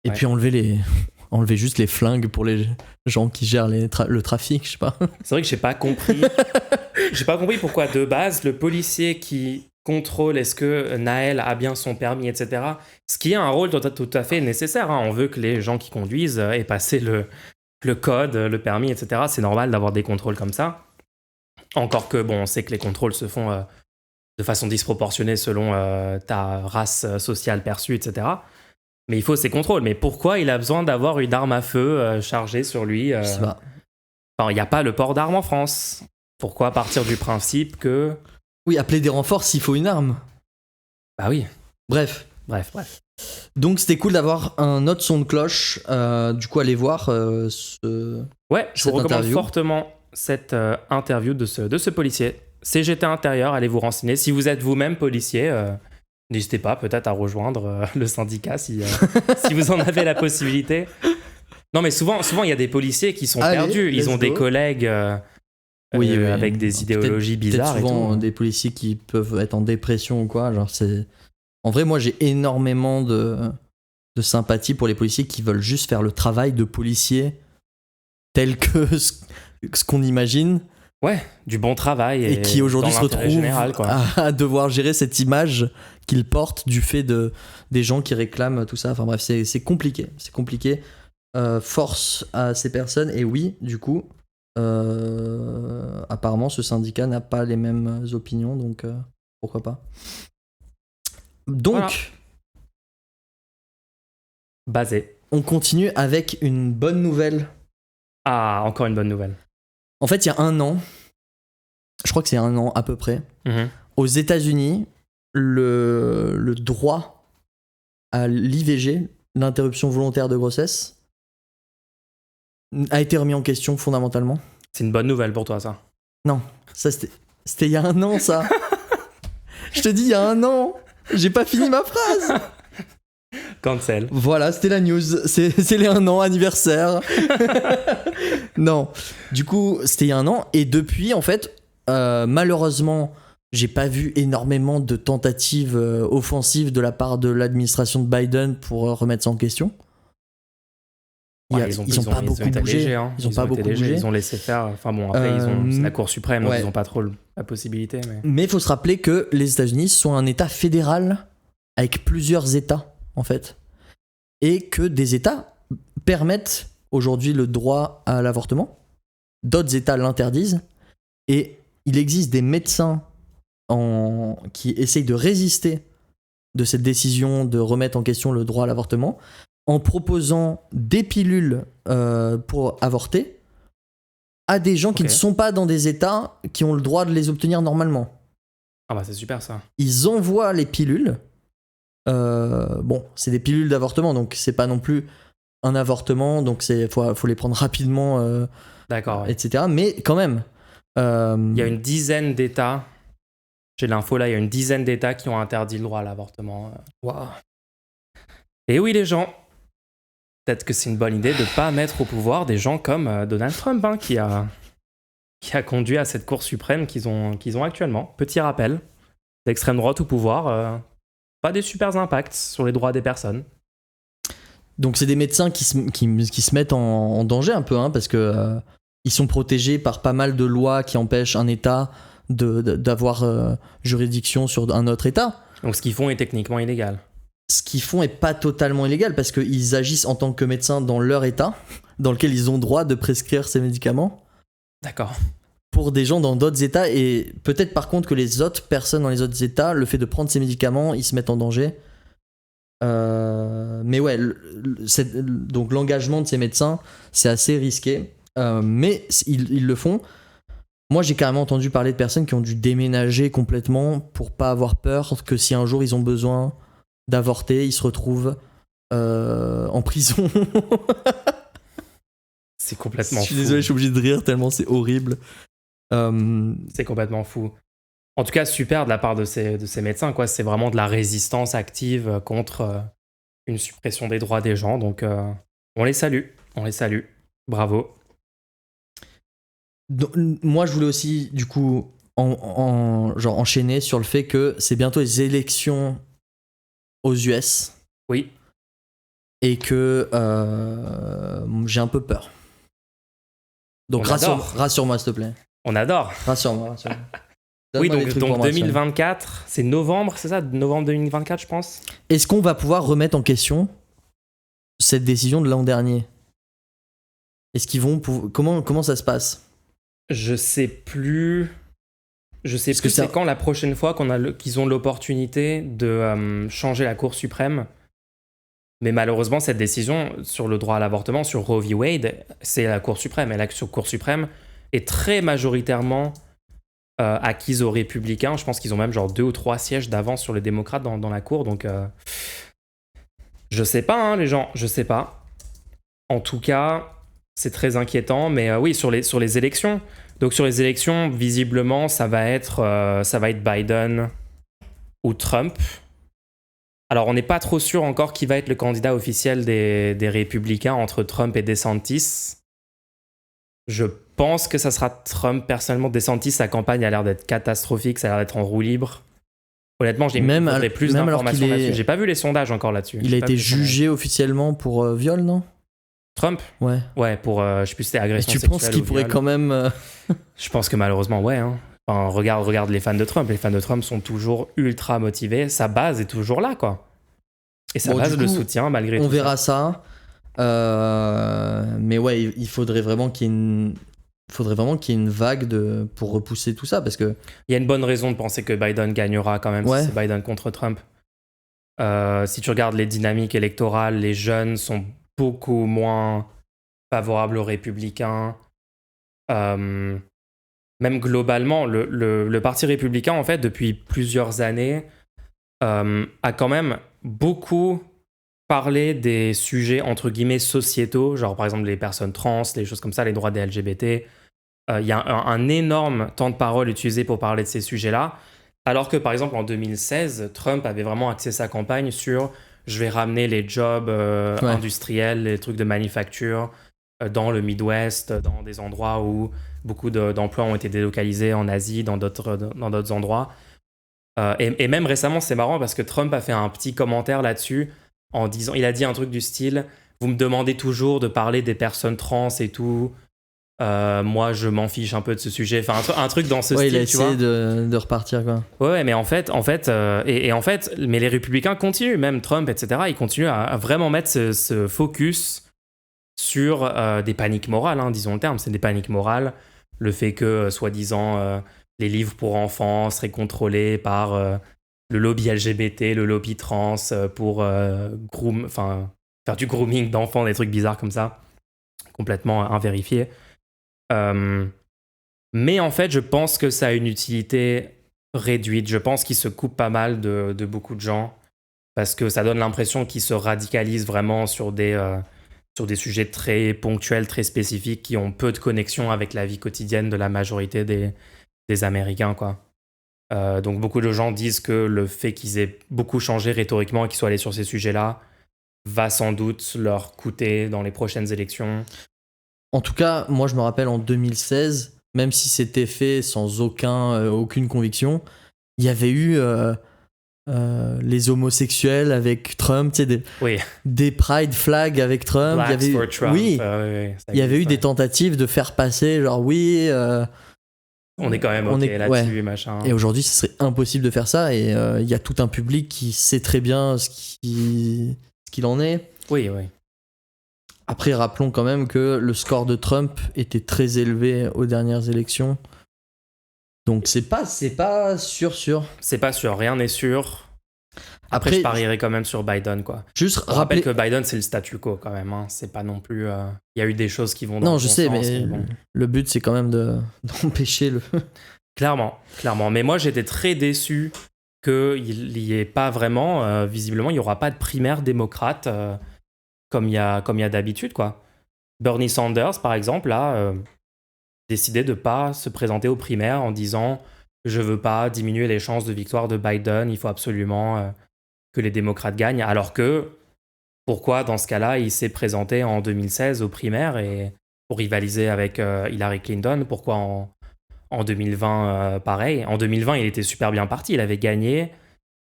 Et puis enlever juste les flingues pour les gens qui gèrent le trafic, je sais pas. C'est vrai que j'ai pas compris. J'ai pas compris pourquoi, de base, le policier qui contrôle est-ce que Naël a bien son permis, etc., ce qui est un rôle tout à fait nécessaire. On veut que les gens qui conduisent aient passé le code, le permis, etc. C'est normal d'avoir des contrôles comme ça. Encore que, bon, on sait que les contrôles se font de façon disproportionnée selon ta race sociale perçue, etc. Mais il faut ces contrôles. Mais pourquoi il a besoin d'avoir une arme à feu chargée sur lui Je sais pas. Enfin, il n'y a pas le port d'armes en France. Pourquoi partir du principe que... Oui, appeler des renforts s'il faut une arme. Bah oui. Bref. Donc c'était cool d'avoir un autre son de cloche. Du coup, allez voir Ouais, je vous recommande fortement cette interview de ce policier. CGT Intérieur, allez vous renseigner. Si vous êtes vous-même policier, n'hésitez pas peut-être à rejoindre le syndicat si vous en avez la possibilité. Non, mais souvent, il y a des policiers qui sont perdus. Ils ont des collègues oui, avec des idéologies bizarres. Peut-être souvent et tout. Des policiers qui peuvent être en dépression ou quoi. Genre, c'est... En vrai, moi, j'ai énormément de sympathie pour les policiers qui veulent juste faire le travail de policier tel que ce qu'on imagine. Ouais, du bon travail. Et qui aujourd'hui se retrouvent à devoir gérer cette image qu'ils portent du fait des gens qui réclament tout ça. Enfin bref, c'est compliqué. C'est compliqué. Force à ces personnes. Et oui, du coup, apparemment, ce syndicat n'a pas les mêmes opinions, donc pourquoi pas. Donc, Voilà. Basé. on continue avec une bonne nouvelle. Ah, encore une bonne nouvelle. En fait, il y a 1 an, je crois que c'est 1 an à peu près, aux États-Unis, le droit à l'IVG, l'interruption volontaire de grossesse, a été remis en question fondamentalement. C'est une bonne nouvelle pour toi, ça. Non, ça c'était il y a 1 an, ça. Je te dis, il y a 1 an. J'ai pas fini ma phrase. Cancel. Voilà, c'était la news. C'est les 1 an anniversaire. Non. Du coup, c'était il y a 1 an. Et depuis, en fait, malheureusement, j'ai pas vu énormément de tentatives offensives de la part de l'administration de Biden pour remettre ça en question. Ouais, Ils ont pas beaucoup été bougé. légers, hein. Ils ont pas été beaucoup légers, bougé. Ils ont laissé faire. Enfin bon, après, c'est la Cour suprême, donc ouais. ils ont pas trop la possibilité. Mais il faut se rappeler que les États-Unis sont un État fédéral avec plusieurs États, en fait. Et que des États permettent aujourd'hui le droit à l'avortement. D'autres États l'interdisent. Et il existe des médecins qui essayent de résister de cette décision de remettre en question le droit à l'avortement en proposant des pilules pour avorter à des gens qui ne sont pas dans des États qui ont le droit de les obtenir normalement. Ah bah c'est super ça. Ils envoient les pilules. Bon, c'est des pilules d'avortement, donc c'est pas non plus un avortement, donc faut les prendre rapidement, d'accord, ouais. etc. Mais quand même. Il y a une dizaine d'États. J'ai l'info là, il y a une dizaine d'États qui ont interdit le droit à l'avortement. Wow. Et oui, les gens. Peut-être que c'est une bonne idée de ne pas mettre au pouvoir des gens comme Donald Trump, hein, qui a conduit à cette Cour suprême qu'ils ont actuellement. Petit rappel, l'extrême droite au pouvoir, pas des super impacts sur les droits des personnes. Donc c'est des médecins qui se mettent en danger un peu, hein, parce que ils sont protégés par pas mal de lois qui empêchent un État d'avoir juridiction sur un autre État. Donc ce qu'ils font est techniquement illégal. Ce qu'ils font est pas totalement illégal parce qu'ils agissent en tant que médecins dans leur État, dans lequel ils ont droit de prescrire ces médicaments. D'accord. Pour des gens dans d'autres États, et peut-être par contre que les autres personnes dans les autres États, le fait de prendre ces médicaments, ils se mettent en danger. Mais ouais, donc l'engagement de ces médecins, c'est assez risqué. Mais ils le font. Moi, j'ai carrément entendu parler de personnes qui ont dû déménager complètement pour pas avoir peur que si un jour ils ont besoin d'avorter, ils se retrouvent en prison. C'est complètement fou. Je suis désolé, je suis obligé de rire tellement c'est horrible. C'est complètement fou. En tout cas, super de la part de ces médecins, quoi. C'est vraiment de la résistance active contre une suppression des droits des gens. Donc, on les salue. Bravo. Donc, moi, je voulais aussi, du coup, genre enchaîner sur le fait que c'est bientôt les élections aux US. Oui. Et que j'ai un peu peur. Donc rassure-moi, s'il te plaît. On adore. Rassure-moi. Oui, donc 2024, c'est novembre, c'est ça? Novembre 2024, je pense. Est-ce qu'on va pouvoir remettre en question cette décision de l'an dernier? Est-ce qu'ils vont comment ça se passe? Je sais plus c'est quand la prochaine fois qu'ils ont l'opportunité de changer la Cour suprême. Mais malheureusement, cette décision sur le droit à l'avortement, sur Roe v. Wade, c'est la Cour suprême. Et la Cour suprême est très majoritairement acquise aux républicains. Je pense qu'ils ont même genre 2 ou 3 sièges d'avance sur les démocrates dans la Cour. Donc, je sais pas, hein, les gens, je sais pas. En tout cas, c'est très inquiétant. Mais oui, sur les élections. Donc, sur les élections, visiblement, ça va être Biden ou Trump. Alors, on n'est pas trop sûr encore qui va être le candidat officiel des républicains entre Trump et DeSantis. Je pense que ça sera Trump, personnellement. DeSantis, sa campagne a l'air d'être catastrophique, ça a l'air d'être en roue libre. Honnêtement, j'ai plus d'informations là-dessus. J'ai pas vu les sondages encore là-dessus. Il a été jugé officiellement pour viol, non? Trump? Ouais. Ouais, pour, je sais plus si c'était agression sexuelle. Tu penses qu'il pourrait quand même... Je pense que malheureusement, ouais, hein. Enfin, regarde les fans de Trump. Les fans de Trump sont toujours ultra motivés. Sa base est toujours là, quoi. Et sa base le soutient malgré tout. On verra ça. Mais ouais, il faudrait vraiment qu'il y ait faudrait vraiment qu'il y ait une vague pour repousser tout ça, parce que... Il y a une bonne raison de penser que Biden gagnera quand même Ouais. si c'est Biden contre Trump. Si tu regardes les dynamiques électorales, les jeunes sont beaucoup moins favorables aux républicains. Même globalement, le Parti républicain, en fait, depuis plusieurs années, a quand même beaucoup parlé des sujets, entre guillemets, sociétaux, genre par exemple les personnes trans, les choses comme ça, les droits des LGBT. Il y a un énorme temps de parole utilisé pour parler de ces sujets-là, alors que par exemple en 2016, Trump avait vraiment axé sa campagne sur « je vais ramener les jobs industriels, les trucs de manufacture dans le Midwest, dans des endroits où beaucoup d'emplois ont été délocalisés en Asie, dans d'autres endroits ». Et même récemment, c'est marrant parce que Trump a fait un petit commentaire là-dessus en disant, il a dit un truc du style « vous me demandez toujours de parler des personnes trans et tout ». Moi je m'en fiche un peu de ce sujet, enfin un truc dans ce style, il a tu vois. essayé de repartir, quoi. Ouais, mais en fait, mais les républicains continuent, même Trump, etc. Ils continuent à vraiment mettre ce focus sur des paniques morales, hein, disons le terme, c'est des paniques morales. Le fait que, soi-disant, les livres pour enfants seraient contrôlés par le lobby LGBT, le lobby trans, pour faire du grooming d'enfants, des trucs bizarres comme ça, complètement invérifiés. Mais en fait, je pense que ça a une utilité réduite. Je pense qu'il se coupe pas mal de beaucoup de gens parce que ça donne l'impression qu'ils se radicalisent vraiment sur des sujets très ponctuels, très spécifiques qui ont peu de connexion avec la vie quotidienne de la majorité des Américains, quoi. Donc beaucoup de gens disent que le fait qu'ils aient beaucoup changé rhétoriquement et qu'ils soient allés sur ces sujets-là va sans doute leur coûter dans les prochaines élections. En tout cas, moi je me rappelle en 2016, même si c'était fait sans aucune conviction, il y avait eu les homosexuels avec Trump, tu sais, des pride flags avec Trump. Blacks Il y avait for Trump. Oui, il y avait eu des tentatives de faire passer, genre oui. On est quand même OK là-dessus, machin. Et aujourd'hui, ce serait impossible de faire ça, et il y a tout un public qui sait très bien ce qu'il en est. Oui. Après, rappelons quand même que le score de Trump était très élevé aux dernières élections. Donc c'est pas sûr. C'est pas sûr, rien n'est sûr. Après je parierais quand même sur Biden, quoi. Juste rappelle que Biden, c'est le statu quo quand même. Hein. C'est pas non plus... Il y a eu des choses qui vont dans le bon sens. Non, je sais, mais bon. Le but, c'est quand même d'empêcher le... Clairement. Mais moi, j'étais très déçu qu'il n'y ait pas vraiment... visiblement, il n'y aura pas de primaire démocrate comme il y a d'habitude, quoi. Bernie Sanders, par exemple, a décidé de ne pas se présenter aux primaires en disant « je veux pas diminuer les chances de victoire de Biden, il faut absolument que les démocrates gagnent ». Alors que, pourquoi dans ce cas-là, il s'est présenté en 2016 aux primaires et pour rivaliser avec Hillary Clinton? Pourquoi en 2020, pareil? En 2020, il était super bien parti, il avait gagné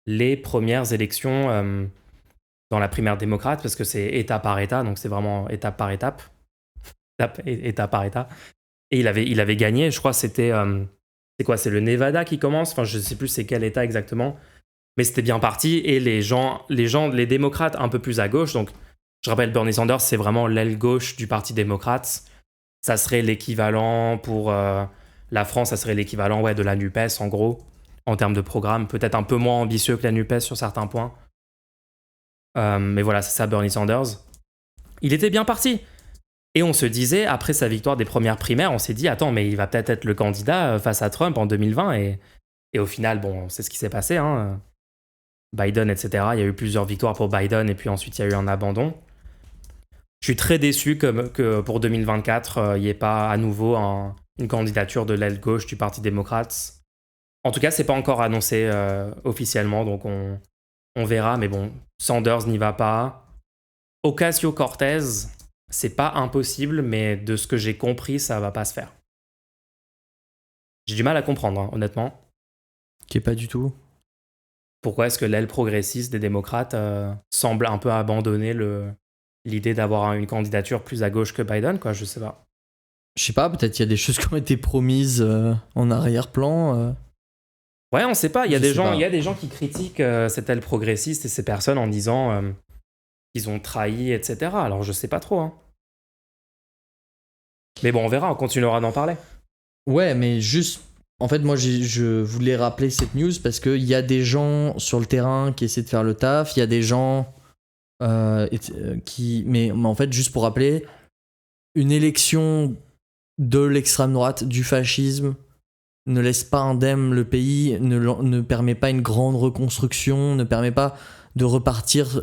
les premières élections dans la primaire démocrate, parce que c'est État par État, donc c'est vraiment étape par étape. État par État. Et il avait gagné, je crois que c'était... c'est quoi? C'est le Nevada qui commence? Enfin, je sais plus c'est quel État exactement. Mais c'était bien parti, et les démocrates un peu plus à gauche, donc je rappelle, Bernie Sanders, c'est vraiment l'aile gauche du Parti démocrate. Ça serait l'équivalent pour la France, ça serait l'équivalent de la NUPES, en gros, en termes de programme. Peut-être un peu moins ambitieux que la NUPES sur certains points. Mais voilà, c'est ça, Bernie Sanders. Il était bien parti. Et on se disait, après sa victoire des premières primaires, on s'est dit, attends, mais il va peut-être être le candidat face à Trump en 2020. Et au final, bon, c'est ce qui s'est passé. Hein. Biden, etc. Il y a eu plusieurs victoires pour Biden, et puis ensuite, il y a eu un abandon. Je suis très déçu que pour 2024, il n'y ait pas à nouveau une candidature de l'aile gauche du Parti démocrate. En tout cas, c'est pas encore annoncé officiellement, donc on verra. Mais bon, Sanders n'y va pas. Ocasio-Cortez, c'est pas impossible, mais de ce que j'ai compris, ça va pas se faire. J'ai du mal à comprendre, hein, honnêtement. Qui est pas du tout. Pourquoi est-ce que l'aile progressiste des démocrates semble un peu abandonner l'idée d'avoir une candidature plus à gauche que Biden, quoi? Je sais pas. Je sais pas, peut-être il y a des choses qui ont été promises en arrière-plan. Ouais, on sait pas. Il y a des gens qui critiquent cette aile progressiste et ces personnes en disant qu'ils ont trahi, etc. Alors je sais pas trop. Hein. Mais bon, on verra, on continuera d'en parler. Ouais, mais juste. En fait, moi, je voulais rappeler cette news parce qu'il y a des gens sur le terrain qui essaient de faire le taf. Il y a des gens qui. Mais en fait, juste pour rappeler, une élection de l'extrême droite, du fascisme, ne laisse pas indemne le pays, ne permet pas une grande reconstruction, ne permet pas de repartir,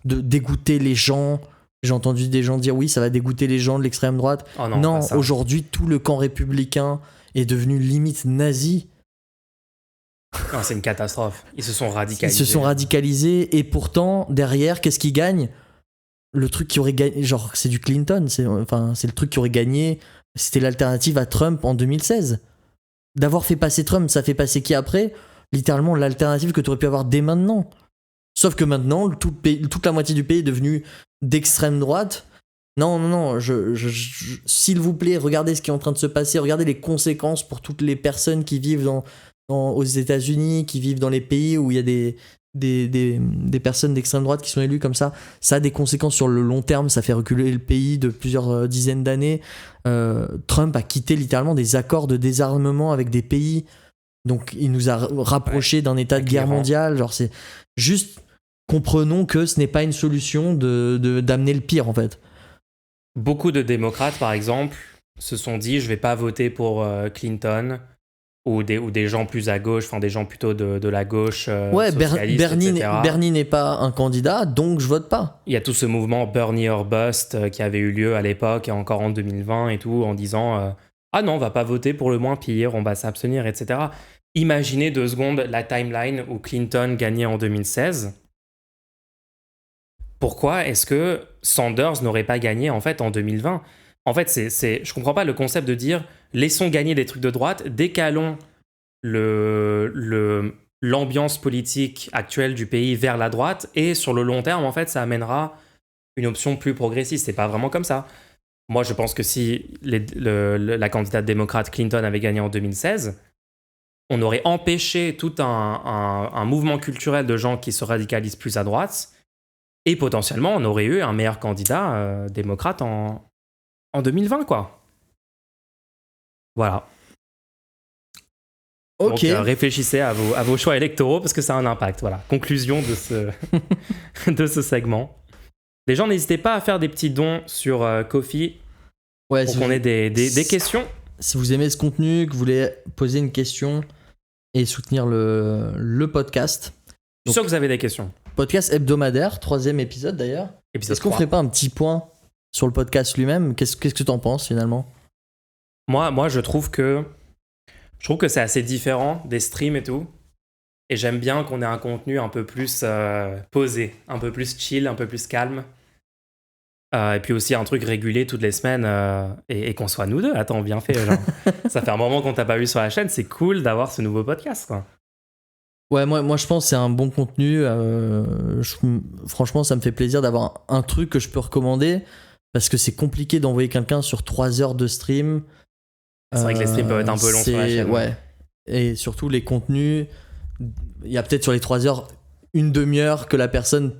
de dégoûter les gens. J'ai entendu des gens dire oui, ça va dégoûter les gens de l'extrême droite. Oh non, Non, pas ça. aujourd'hui, tout le camp républicain est devenu limite nazi. Non, c'est une catastrophe. Ils se sont radicalisés. Ils se sont radicalisés et pourtant, derrière, qu'est-ce qu'ils gagnent ? Le truc qui aurait gagné, genre, c'est du Clinton, c'est le truc qui aurait gagné, c'était l'alternative à Trump en 2016. D'avoir fait passer Trump, ça fait passer qui après ? Littéralement l'alternative que tu aurais pu avoir dès maintenant. Sauf que maintenant, toute la moitié du pays est devenue d'extrême droite. Non, s'il vous plaît, regardez ce qui est en train de se passer, regardez les conséquences pour toutes les personnes qui vivent aux États-Unis, qui vivent dans les pays où il y a des personnes d'extrême droite qui sont élues comme ça. Ça a des conséquences sur le long terme, ça fait reculer le pays de plusieurs dizaines d'années. Trump a quitté littéralement des accords de désarmement avec des pays, donc il nous a rapprochés d'un état de guerre mondiale. Genre, c'est juste, comprenons que ce n'est pas une solution d'amener le pire en fait. Beaucoup de démocrates, par exemple, se sont dit je vais pas voter pour Clinton ou des gens plus à gauche, enfin des gens plutôt de la gauche socialiste, Bernie n'est pas un candidat, donc je vote pas. Il y a tout ce mouvement Bernie or Bust qui avait eu lieu à l'époque et encore en 2020 et tout, en disant ah non, on va pas voter pour le moins pire, on va s'abstenir, etc. Imaginez 2 secondes la timeline où Clinton gagnait en 2016. Pourquoi est-ce que Sanders n'aurait pas gagné en fait en 2020 ? En fait, je comprends pas le concept de dire laissons gagner des trucs de droite, décalons l'ambiance politique actuelle du pays vers la droite et sur le long terme, en fait, ça amènera une option plus progressiste. C'est pas vraiment comme ça. Moi, je pense que si la candidate démocrate Clinton avait gagné en 2016, on aurait empêché tout un mouvement culturel de gens qui se radicalisent plus à droite. Et potentiellement, on aurait eu un meilleur candidat démocrate en 2020, quoi. Voilà. Ok. Donc, réfléchissez à vos choix électoraux parce que ça a un impact. Voilà. Conclusion de ce segment. Les gens, n'hésitez pas à faire des petits dons sur Ko-fi pour qu'on ait des questions. Si vous aimez ce contenu, que vous voulez poser une question et soutenir le podcast. Je suis sûr que vous avez des questions. Podcast hebdomadaire, 3e épisode d'ailleurs. Est-ce qu'on ferait pas un petit point sur le podcast lui-même ? Qu'est-ce que tu en penses finalement ? Moi, je trouve que c'est assez différent des streams et tout. Et j'aime bien qu'on ait un contenu un peu plus posé, un peu plus chill, un peu plus calme. Et puis aussi un truc régulier toutes les semaines et qu'on soit nous deux. Attends, bien fait. Genre. Ça fait un moment qu'on t'a pas vu sur la chaîne. C'est cool d'avoir ce nouveau podcast, quoi. Ouais, moi je pense que c'est un bon contenu. Franchement, ça me fait plaisir d'avoir un truc que je peux recommander parce que c'est compliqué d'envoyer quelqu'un sur 3 heures de stream. C'est vrai que les streams peuvent être un peu longs sur la chaîne. Ouais. Et surtout les contenus, il y a peut-être sur les 3 heures une demi-heure que la personne.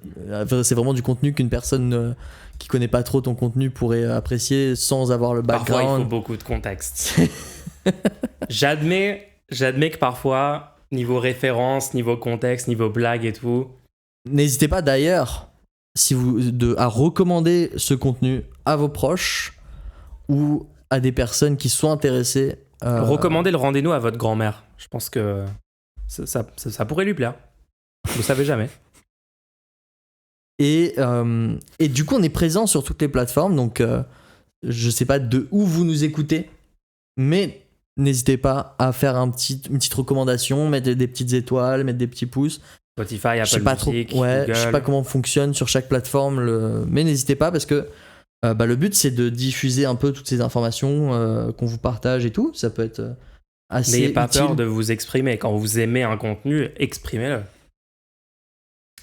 C'est vraiment du contenu qu'une personne qui connaît pas trop ton contenu pourrait apprécier sans avoir le background. Parfois, il faut beaucoup de contexte. J'admets que parfois. Niveau référence, niveau contexte, niveau blague et tout. N'hésitez pas d'ailleurs à recommander ce contenu à vos proches ou à des personnes qui sont intéressées. Recommandez le rendez-nous à votre grand-mère. Je pense que ça pourrait lui plaire. Vous ne savez jamais. Et du coup, on est présent sur toutes les plateformes. Donc, je sais pas de où vous nous écoutez, mais n'hésitez pas à faire une petite recommandation, mettre des petites étoiles, mettre des petits pouces. Spotify, Apple Music, Google. Je sais pas comment fonctionne sur chaque plateforme, mais n'hésitez pas parce que le but c'est de diffuser un peu toutes ces informations qu'on vous partage et tout. Ça peut être assez N'ayez pas utile. peur de vous exprimer. Quand vous aimez un contenu, exprimez-le.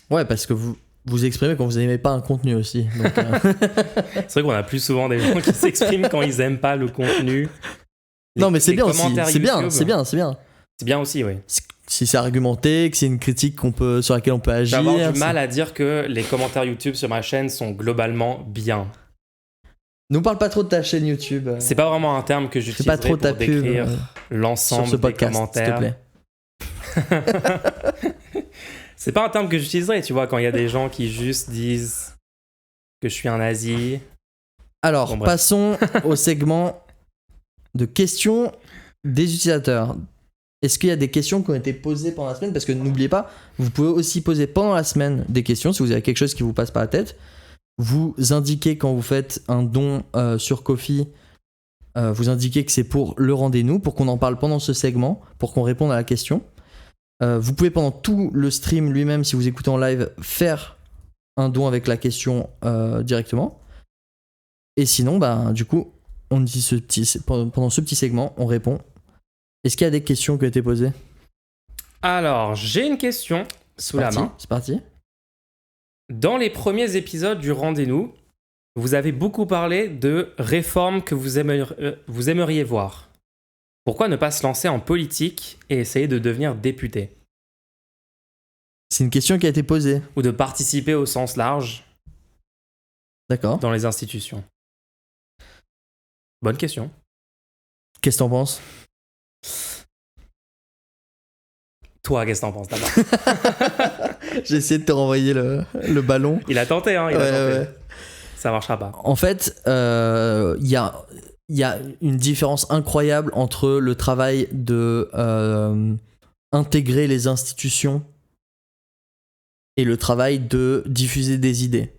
Ouais, parce que vous exprimez quand vous n'aimez pas un contenu aussi. Donc, c'est vrai qu'on a plus souvent des gens qui s'expriment quand ils aiment pas le contenu. Non, mais c'est bien aussi. C'est bien. C'est bien aussi, oui. Si c'est argumenté, que c'est une critique sur laquelle on peut agir. Je vais avoir du mal à dire que les commentaires YouTube sur ma chaîne sont globalement bien. Nous parle pas trop de ta chaîne YouTube. C'est pas vraiment un terme que Fais j'utiliserais pas trop pour ta pub décrire sur l'ensemble ce des podcast, s'il te commentaires. plaît. C'est pas un terme que j'utiliserais, tu vois, quand il y a des gens qui juste disent que je suis un nazi. Alors, Bon, bref. passons au segment de questions des utilisateurs. Est-ce qu'il y a des questions qui ont été posées pendant la semaine? Parce que n'oubliez pas, vous pouvez aussi poser pendant la semaine des questions si vous avez quelque chose qui vous passe par la tête. Vous indiquez quand vous faites un don sur Ko-fi, vous indiquez que c'est pour le rendez-nous, pour qu'on en parle pendant ce segment, pour qu'on réponde à la question. Vous pouvez pendant tout le stream lui-même, si vous écoutez en live, faire un don avec la question directement. Et sinon, bah, du coup, on dit pendant ce petit segment, on répond. Est-ce qu'il y a des questions qui ont été posées? Alors, j'ai une question sous la main. C'est parti. Dans les premiers épisodes du Rendez-nous, vous avez beaucoup parlé de réformes que vous aimeriez voir. Pourquoi ne pas se lancer en politique et essayer de devenir député? C'est une question qui a été posée. Ou de participer au sens large D'accord. dans les institutions? Bonne question. Qu'est-ce que t'en penses? Toi, qu'est-ce que t'en penses d'abord? J'ai essayé de te renvoyer le ballon. Il a tenté, hein, il a tenté. Ouais. Ça marchera pas. En fait, il y a une différence incroyable entre le travail de intégrer les institutions et le travail de diffuser des idées.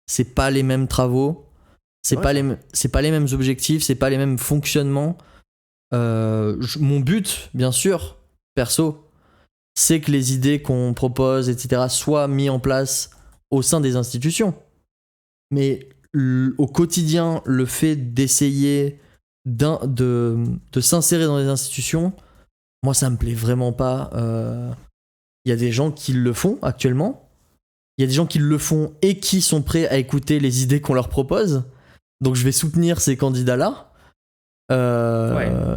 C'est pas les mêmes travaux, c'est pas les mêmes objectifs, c'est pas les mêmes fonctionnements. Mon but, bien sûr, perso, c'est que les idées qu'on propose, etc., soient mises en place au sein des institutions. Mais au quotidien, le fait d'essayer de s'insérer dans les institutions, moi, ça me plaît vraiment pas. Il y a des gens qui le font actuellement. Il y a des gens qui le font et qui sont prêts à écouter les idées qu'on leur propose. Donc, je vais soutenir ces candidats-là.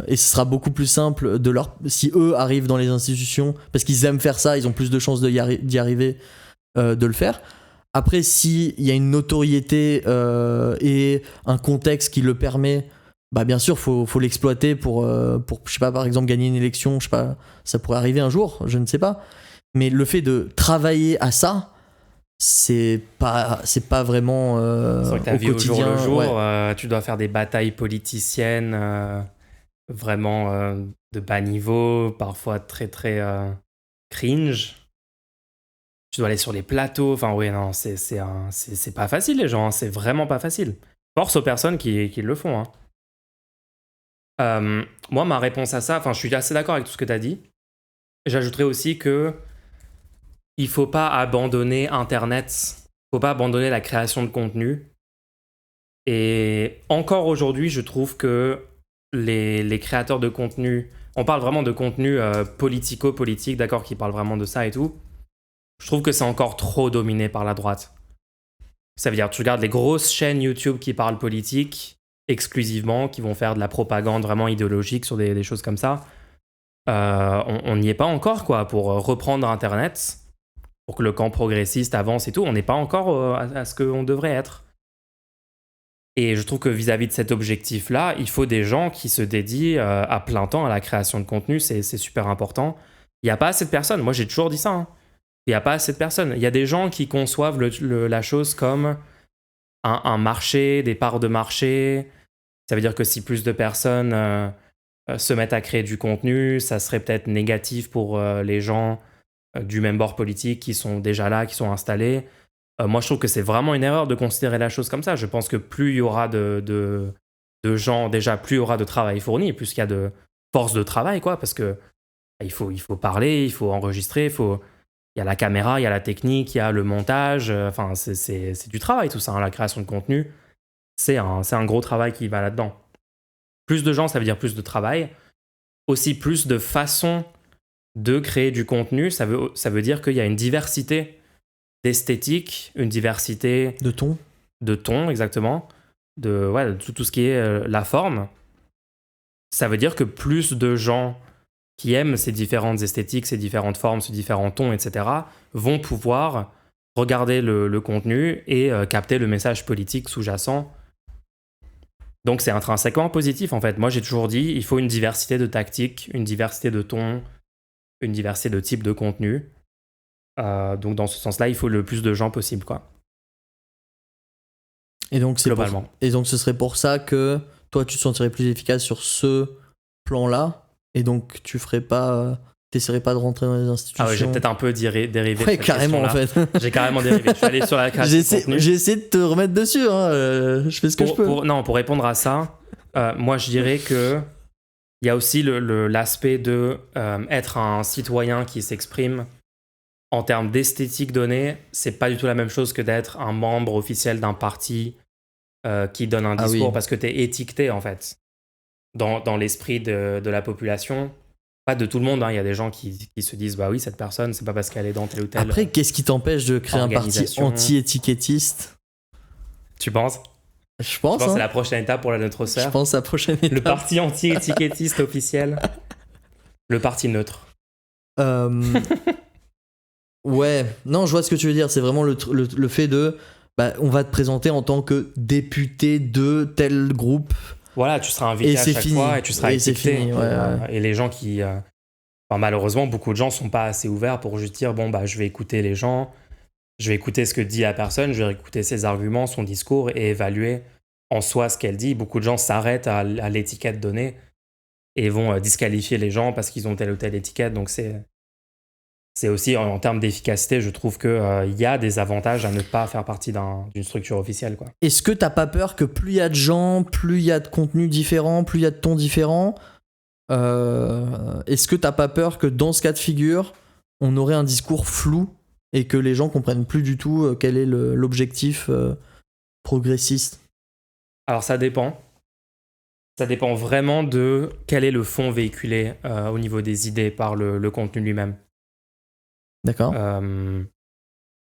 Et ce sera beaucoup plus simple si eux arrivent dans les institutions, parce qu'ils aiment faire ça, ils ont plus de chances d'y arriver, de le faire. Après, s'il y a une notoriété et un contexte qui le permet, bah bien sûr, faut l'exploiter pour, je sais pas, par exemple, gagner une élection, je sais pas, ça pourrait arriver un jour, je ne sais pas. Mais le fait de travailler à ça, c'est pas vraiment c'est vrai que ta au vie au jour quotidien. le jour, Ouais. tu dois faire des batailles politiciennes vraiment de bas niveau, parfois très très cringe. Tu dois aller sur les plateaux. Enfin, oui, non, c'est pas facile, les gens. Hein. C'est vraiment pas facile. Force aux personnes qui le font. Hein. Moi, ma réponse à ça, enfin, je suis assez d'accord avec tout ce que tu as dit. J'ajouterais aussi que il faut pas abandonner Internet. Il faut pas abandonner la création de contenu. Et encore aujourd'hui, je trouve que les créateurs de contenu, on parle vraiment de contenu politico-politique, d'accord, qui parle vraiment de ça et tout. Je trouve que c'est encore trop dominé par la droite. Ça veut dire, tu regardes les grosses chaînes YouTube qui parlent politique exclusivement, qui vont faire de la propagande vraiment idéologique sur des choses comme ça. On n'y est pas encore, quoi, pour reprendre Internet, pour que le camp progressiste avance et tout. On n'est pas encore à ce qu'on devrait être. Et je trouve que vis-à-vis de cet objectif-là, il faut des gens qui se dédient à plein temps à la création de contenu. C'est super important. Il n'y a pas assez de personnes. Moi, j'ai toujours dit ça, hein. Il n'y a pas assez de personnes. Il y a des gens qui conçoivent la chose comme un marché, des parts de marché. Ça veut dire que si plus de personnes se mettent à créer du contenu, ça serait peut-être négatif pour les gens du même bord politique qui sont déjà là, qui sont installés. Moi, je trouve que c'est vraiment une erreur de considérer la chose comme ça. Je pense que plus il y aura de gens, déjà, plus il y aura de travail fourni, plus il y a de force de travail, quoi, parce que il faut parler, il faut enregistrer, il y a la caméra, il y a la technique, il y a le montage. Enfin, c'est du travail, tout ça. Hein. La création de contenu, c'est un gros travail qui va là-dedans. Plus de gens, ça veut dire plus de travail. Aussi plus de façons de créer du contenu. Ça veut dire qu'il y a une diversité d'esthétique, une diversité... De ton. De ton, exactement. De tout ce qui est la forme. Ça veut dire que plus de gens qui aiment ces différentes esthétiques, ces différentes formes, ces différents tons, etc., vont pouvoir regarder le contenu et capter le message politique sous-jacent Donc c'est intrinsèquement positif en fait. Moi j'ai toujours dit, il faut une diversité de tactiques, une diversité de tons, une diversité de types de contenu. Donc dans ce sens-là, il faut le plus de gens possible, quoi. Et donc, Globalement. Et donc ce serait pour ça que toi, tu te sentirais plus efficace sur ce plan-là. Et donc, tu ferais pas... T'essaierais pas de rentrer dans les institutions. Ah ouais, j'ai peut-être un peu dérivé. de Ouais, cette carrément en question-là. fait. J'ai carrément dérivé. Je suis allé sur la création de contenu. J'ai essayé de te remettre dessus, hein. Je fais ce que je peux. Pour répondre à ça, moi je dirais que il y a aussi l'aspect de être un citoyen qui s'exprime en termes d'esthétique donnée. C'est pas du tout la même chose que d'être un membre officiel d'un parti qui donne un discours parce que t'es étiqueté en fait dans l'esprit de la population. Pas de tout le monde, hein. Il y a des gens qui se disent bah oui, cette personne, c'est pas parce qu'elle est dans tel ou tel. Après, qu'est-ce qui t'empêche de créer un parti anti-étiquettiste? Tu penses? Je pense. C'est la prochaine étape pour la neutrosphère. Je pense la prochaine étape. Le parti anti-étiquettiste officiel. Le parti neutre. Ouais, non, je vois ce que tu veux dire. C'est vraiment le fait de on va te présenter en tant que député de tel groupe. Voilà, tu seras invité à chaque fois et tu seras étiqueté. Fini, ouais. Et les gens qui... malheureusement, beaucoup de gens sont pas assez ouverts pour juste dire bon, je vais écouter les gens, je vais écouter ce que dit la personne, je vais écouter ses arguments, son discours et évaluer en soi ce qu'elle dit. Beaucoup de gens s'arrêtent à l'étiquette donnée et vont disqualifier les gens parce qu'ils ont telle ou telle étiquette. Donc c'est aussi, en termes d'efficacité, je trouve qu'il y a des avantages à ne pas faire partie d'une structure officielle, quoi. Est-ce que t'as pas peur que plus il y a de gens, plus il y a de contenus différents, plus il y a de tons différents, est-ce que t'as pas peur que dans ce cas de figure, on aurait un discours flou et que les gens comprennent plus du tout quel est l'objectif progressiste? Alors ça dépend. Ça dépend vraiment de quel est le fond véhiculé au niveau des idées par le contenu lui-même. D'accord.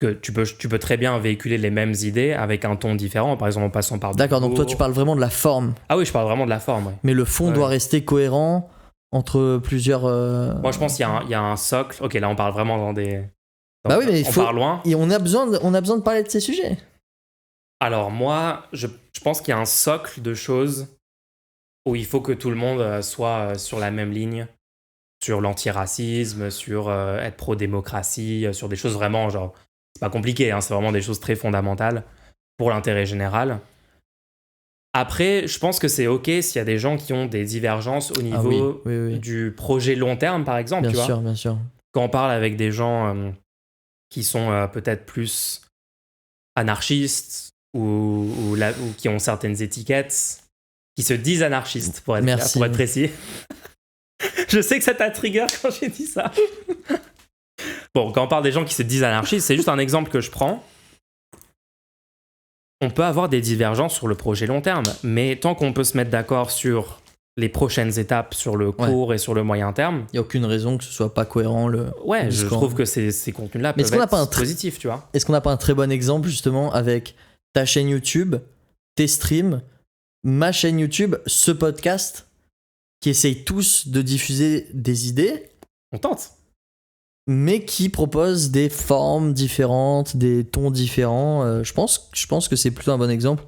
Que tu peux très bien véhiculer les mêmes idées avec un ton différent, par exemple en passant par... D'accord, donc toi tu parles vraiment de la forme. Ah oui, je parle vraiment de la forme, ouais. Mais le fond doit rester cohérent entre plusieurs... Moi je pense qu'il y a un socle. Ok, là on parle vraiment dans des... Bah oui, mais on part loin. Et on a besoin de parler de ces sujets. Alors moi, je pense qu'il y a un socle de choses où il faut que tout le monde soit sur la même ligne, sur l'antiracisme, sur être pro-démocratie, sur des choses vraiment genre... C'est pas compliqué, hein, c'est vraiment des choses très fondamentales pour l'intérêt général. Après, je pense que c'est ok s'il y a des gens qui ont des divergences au niveau du projet long terme, par exemple. Bien sûr. Quand on parle avec des gens qui sont peut-être plus anarchistes ou qui ont certaines étiquettes, qui se disent anarchistes, pour être précis. Je sais que ça t'a trigger quand j'ai dit ça. Bon, quand on parle des gens qui se disent anarchistes, c'est juste un exemple que je prends. On peut avoir des divergences sur le projet long terme, mais tant qu'on peut se mettre d'accord sur les prochaines étapes, sur le court et sur le moyen terme... Il n'y a aucune raison que ce soit pas cohérent le je trouve que ces contenus-là peuvent être positifs, tu vois. Est-ce qu'on n'a pas un très bon exemple, justement, avec ta chaîne YouTube, tes streams, ma chaîne YouTube, ce podcast, qui essayent tous de diffuser des idées... On tente. Mais qui propose des formes différentes, des tons différents. Je pense que c'est plutôt un bon exemple.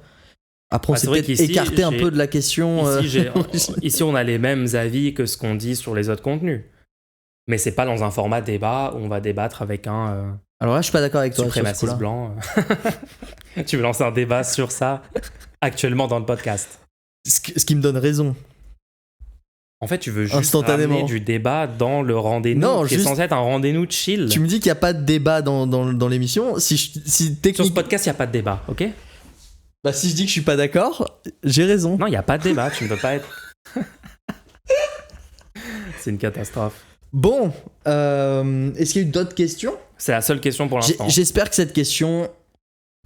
Après, on s'est peut-être écarté un peu de la question. Ici, on a les mêmes avis que ce qu'on dit sur les autres contenus. Mais c'est pas dans un format débat où on va débattre avec un... Alors là, je suis pas d'accord avec toi. Suprémaciste blanc. Tu veux lancer un débat sur ça actuellement dans le podcast? Ce qui me donne raison. En fait, tu veux juste ramener du débat dans le rendez-vous qui est censé être un rendez-vous chill. Tu me dis qu'il n'y a pas de débat dans l'émission. Si Sur ce podcast, il n'y a pas de débat, ok? Bah, si je dis que je suis pas d'accord, j'ai raison. Non, il n'y a pas de débat, tu ne peux pas être... C'est une catastrophe. Bon, est-ce qu'il y a eu d'autres questions? C'est la seule question pour l'instant. J'espère que cette question,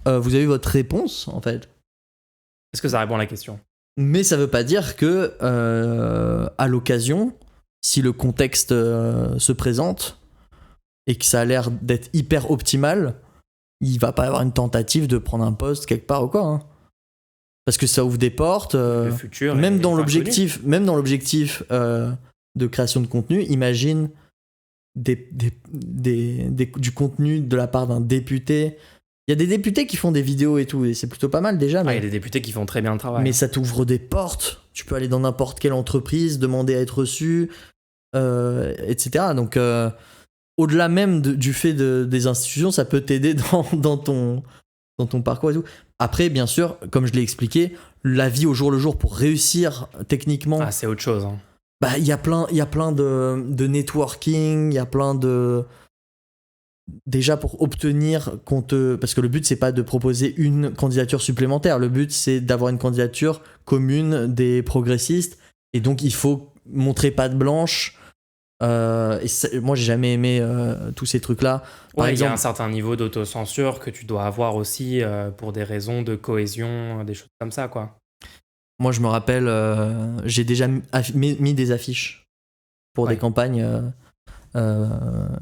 vous avez eu votre réponse, en fait. Est-ce que ça répond à la question? Mais ça veut pas dire que, à l'occasion, si le contexte se présente et que ça a l'air d'être hyper optimal, il va pas y avoir une tentative de prendre un poste quelque part ou quoi. Hein. Parce que ça ouvre des portes. Le futur même dans l'objectif de création de contenu, imagine du contenu de la part d'un député Il y a des députés qui font des vidéos et tout, et c'est plutôt pas mal déjà. Il y Mais, a des députés qui font très bien le travail. mais ça t'ouvre des portes. Tu peux aller dans n'importe quelle entreprise, demander à être reçu, etc. Donc, au-delà même du fait des institutions, ça peut t'aider dans ton parcours et tout. Après, bien sûr, comme je l'ai expliqué, la vie au jour le jour pour réussir techniquement, Ah, c'est autre chose. Hein. bah, il y a plein de networking, il y a plein de... Déjà pour obtenir parce que le but c'est pas de proposer une candidature supplémentaire, le but c'est d'avoir une candidature commune des progressistes, et donc il faut montrer patte blanche. Moi j'ai jamais aimé tous ces trucs là. Par Ouais, il y a exemple, un certain niveau d'autocensure que tu dois avoir aussi pour des raisons de cohésion, des choses comme ça, quoi. moi je me rappelle, j'ai déjà mis des affiches pour des campagnes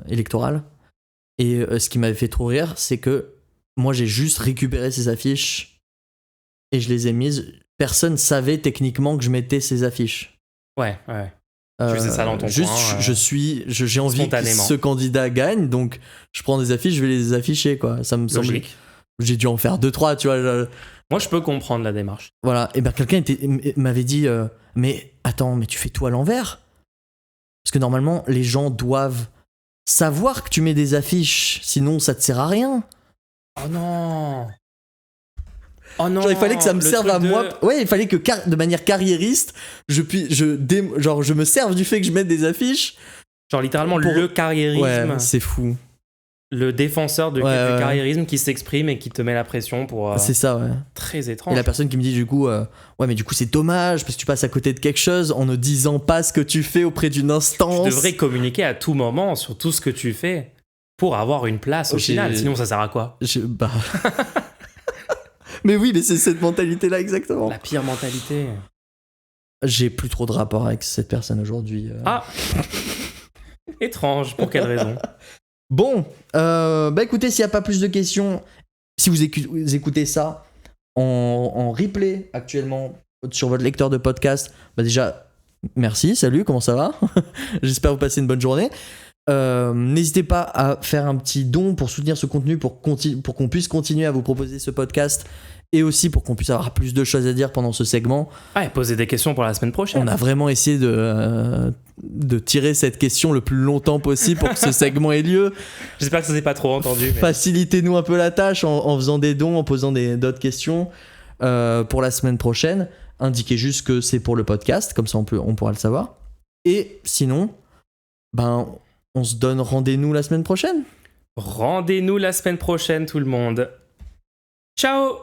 électorales. Et ce qui m'avait fait trop rire, c'est que moi j'ai juste récupéré ces affiches et je les ai mises. Personne savait techniquement que je mettais ces affiches. Ouais. Tu faisais ça dans ton juste, coin. j'ai envie que spontanément. ce candidat gagne, donc je prends des affiches, je vais les afficher, quoi. Ça me semble. Logique. J'ai dû en faire 2-3, tu vois. Moi, je peux comprendre la démarche. Voilà. Et ben quelqu'un m'avait dit, mais attends, mais tu fais tout à l'envers. Parce que normalement, les gens doivent savoir que tu mets des affiches, sinon ça te sert à rien. Oh non. Oh non. Genre, il fallait que ça me le serve truc à moi. Ouais, il fallait que de manière carriériste, je me serve du fait que je mette des affiches. Genre littéralement Pour- le carriérisme. Ouais, c'est fou. Le défenseur du carriérisme qui s'exprime et qui te met la pression pour... C'est ça, ouais. Très étrange. Et la personne qui me dit du coup, ouais, mais du coup c'est dommage parce que tu passes à côté de quelque chose en ne disant pas ce que tu fais auprès d'une instance. Tu devrais communiquer à tout moment sur tout ce que tu fais pour avoir une place au final. Sinon, ça sert à quoi? Bah. Mais oui, mais c'est cette mentalité-là exactement. La pire mentalité. J'ai plus trop de rapport avec cette personne aujourd'hui. Ah. Étrange. Pour quelle raison? Bon, bah écoutez, s'il n'y a pas plus de questions, si vous écoutez ça en replay actuellement sur votre lecteur de podcast, bah déjà, merci, salut, comment ça va? J'espère vous passer une bonne journée. N'hésitez pas à faire un petit don pour soutenir ce contenu, pour qu'on puisse continuer à vous proposer ce podcast, et aussi pour qu'on puisse avoir plus de choses à dire pendant ce segment. Ouais, poser des questions pour la semaine prochaine. On a vraiment essayé de tirer cette question le plus longtemps possible pour que ce segment ait lieu. J'espère que ça s'est pas trop entendu. Mais... Facilitez-nous un peu la tâche en faisant des dons, en posant d'autres questions pour la semaine prochaine. Indiquez juste que c'est pour le podcast, comme ça on pourra le savoir. Et sinon, ben, on se donne rendez-vous la semaine prochaine. Rendez-nous la semaine prochaine, tout le monde. Ciao!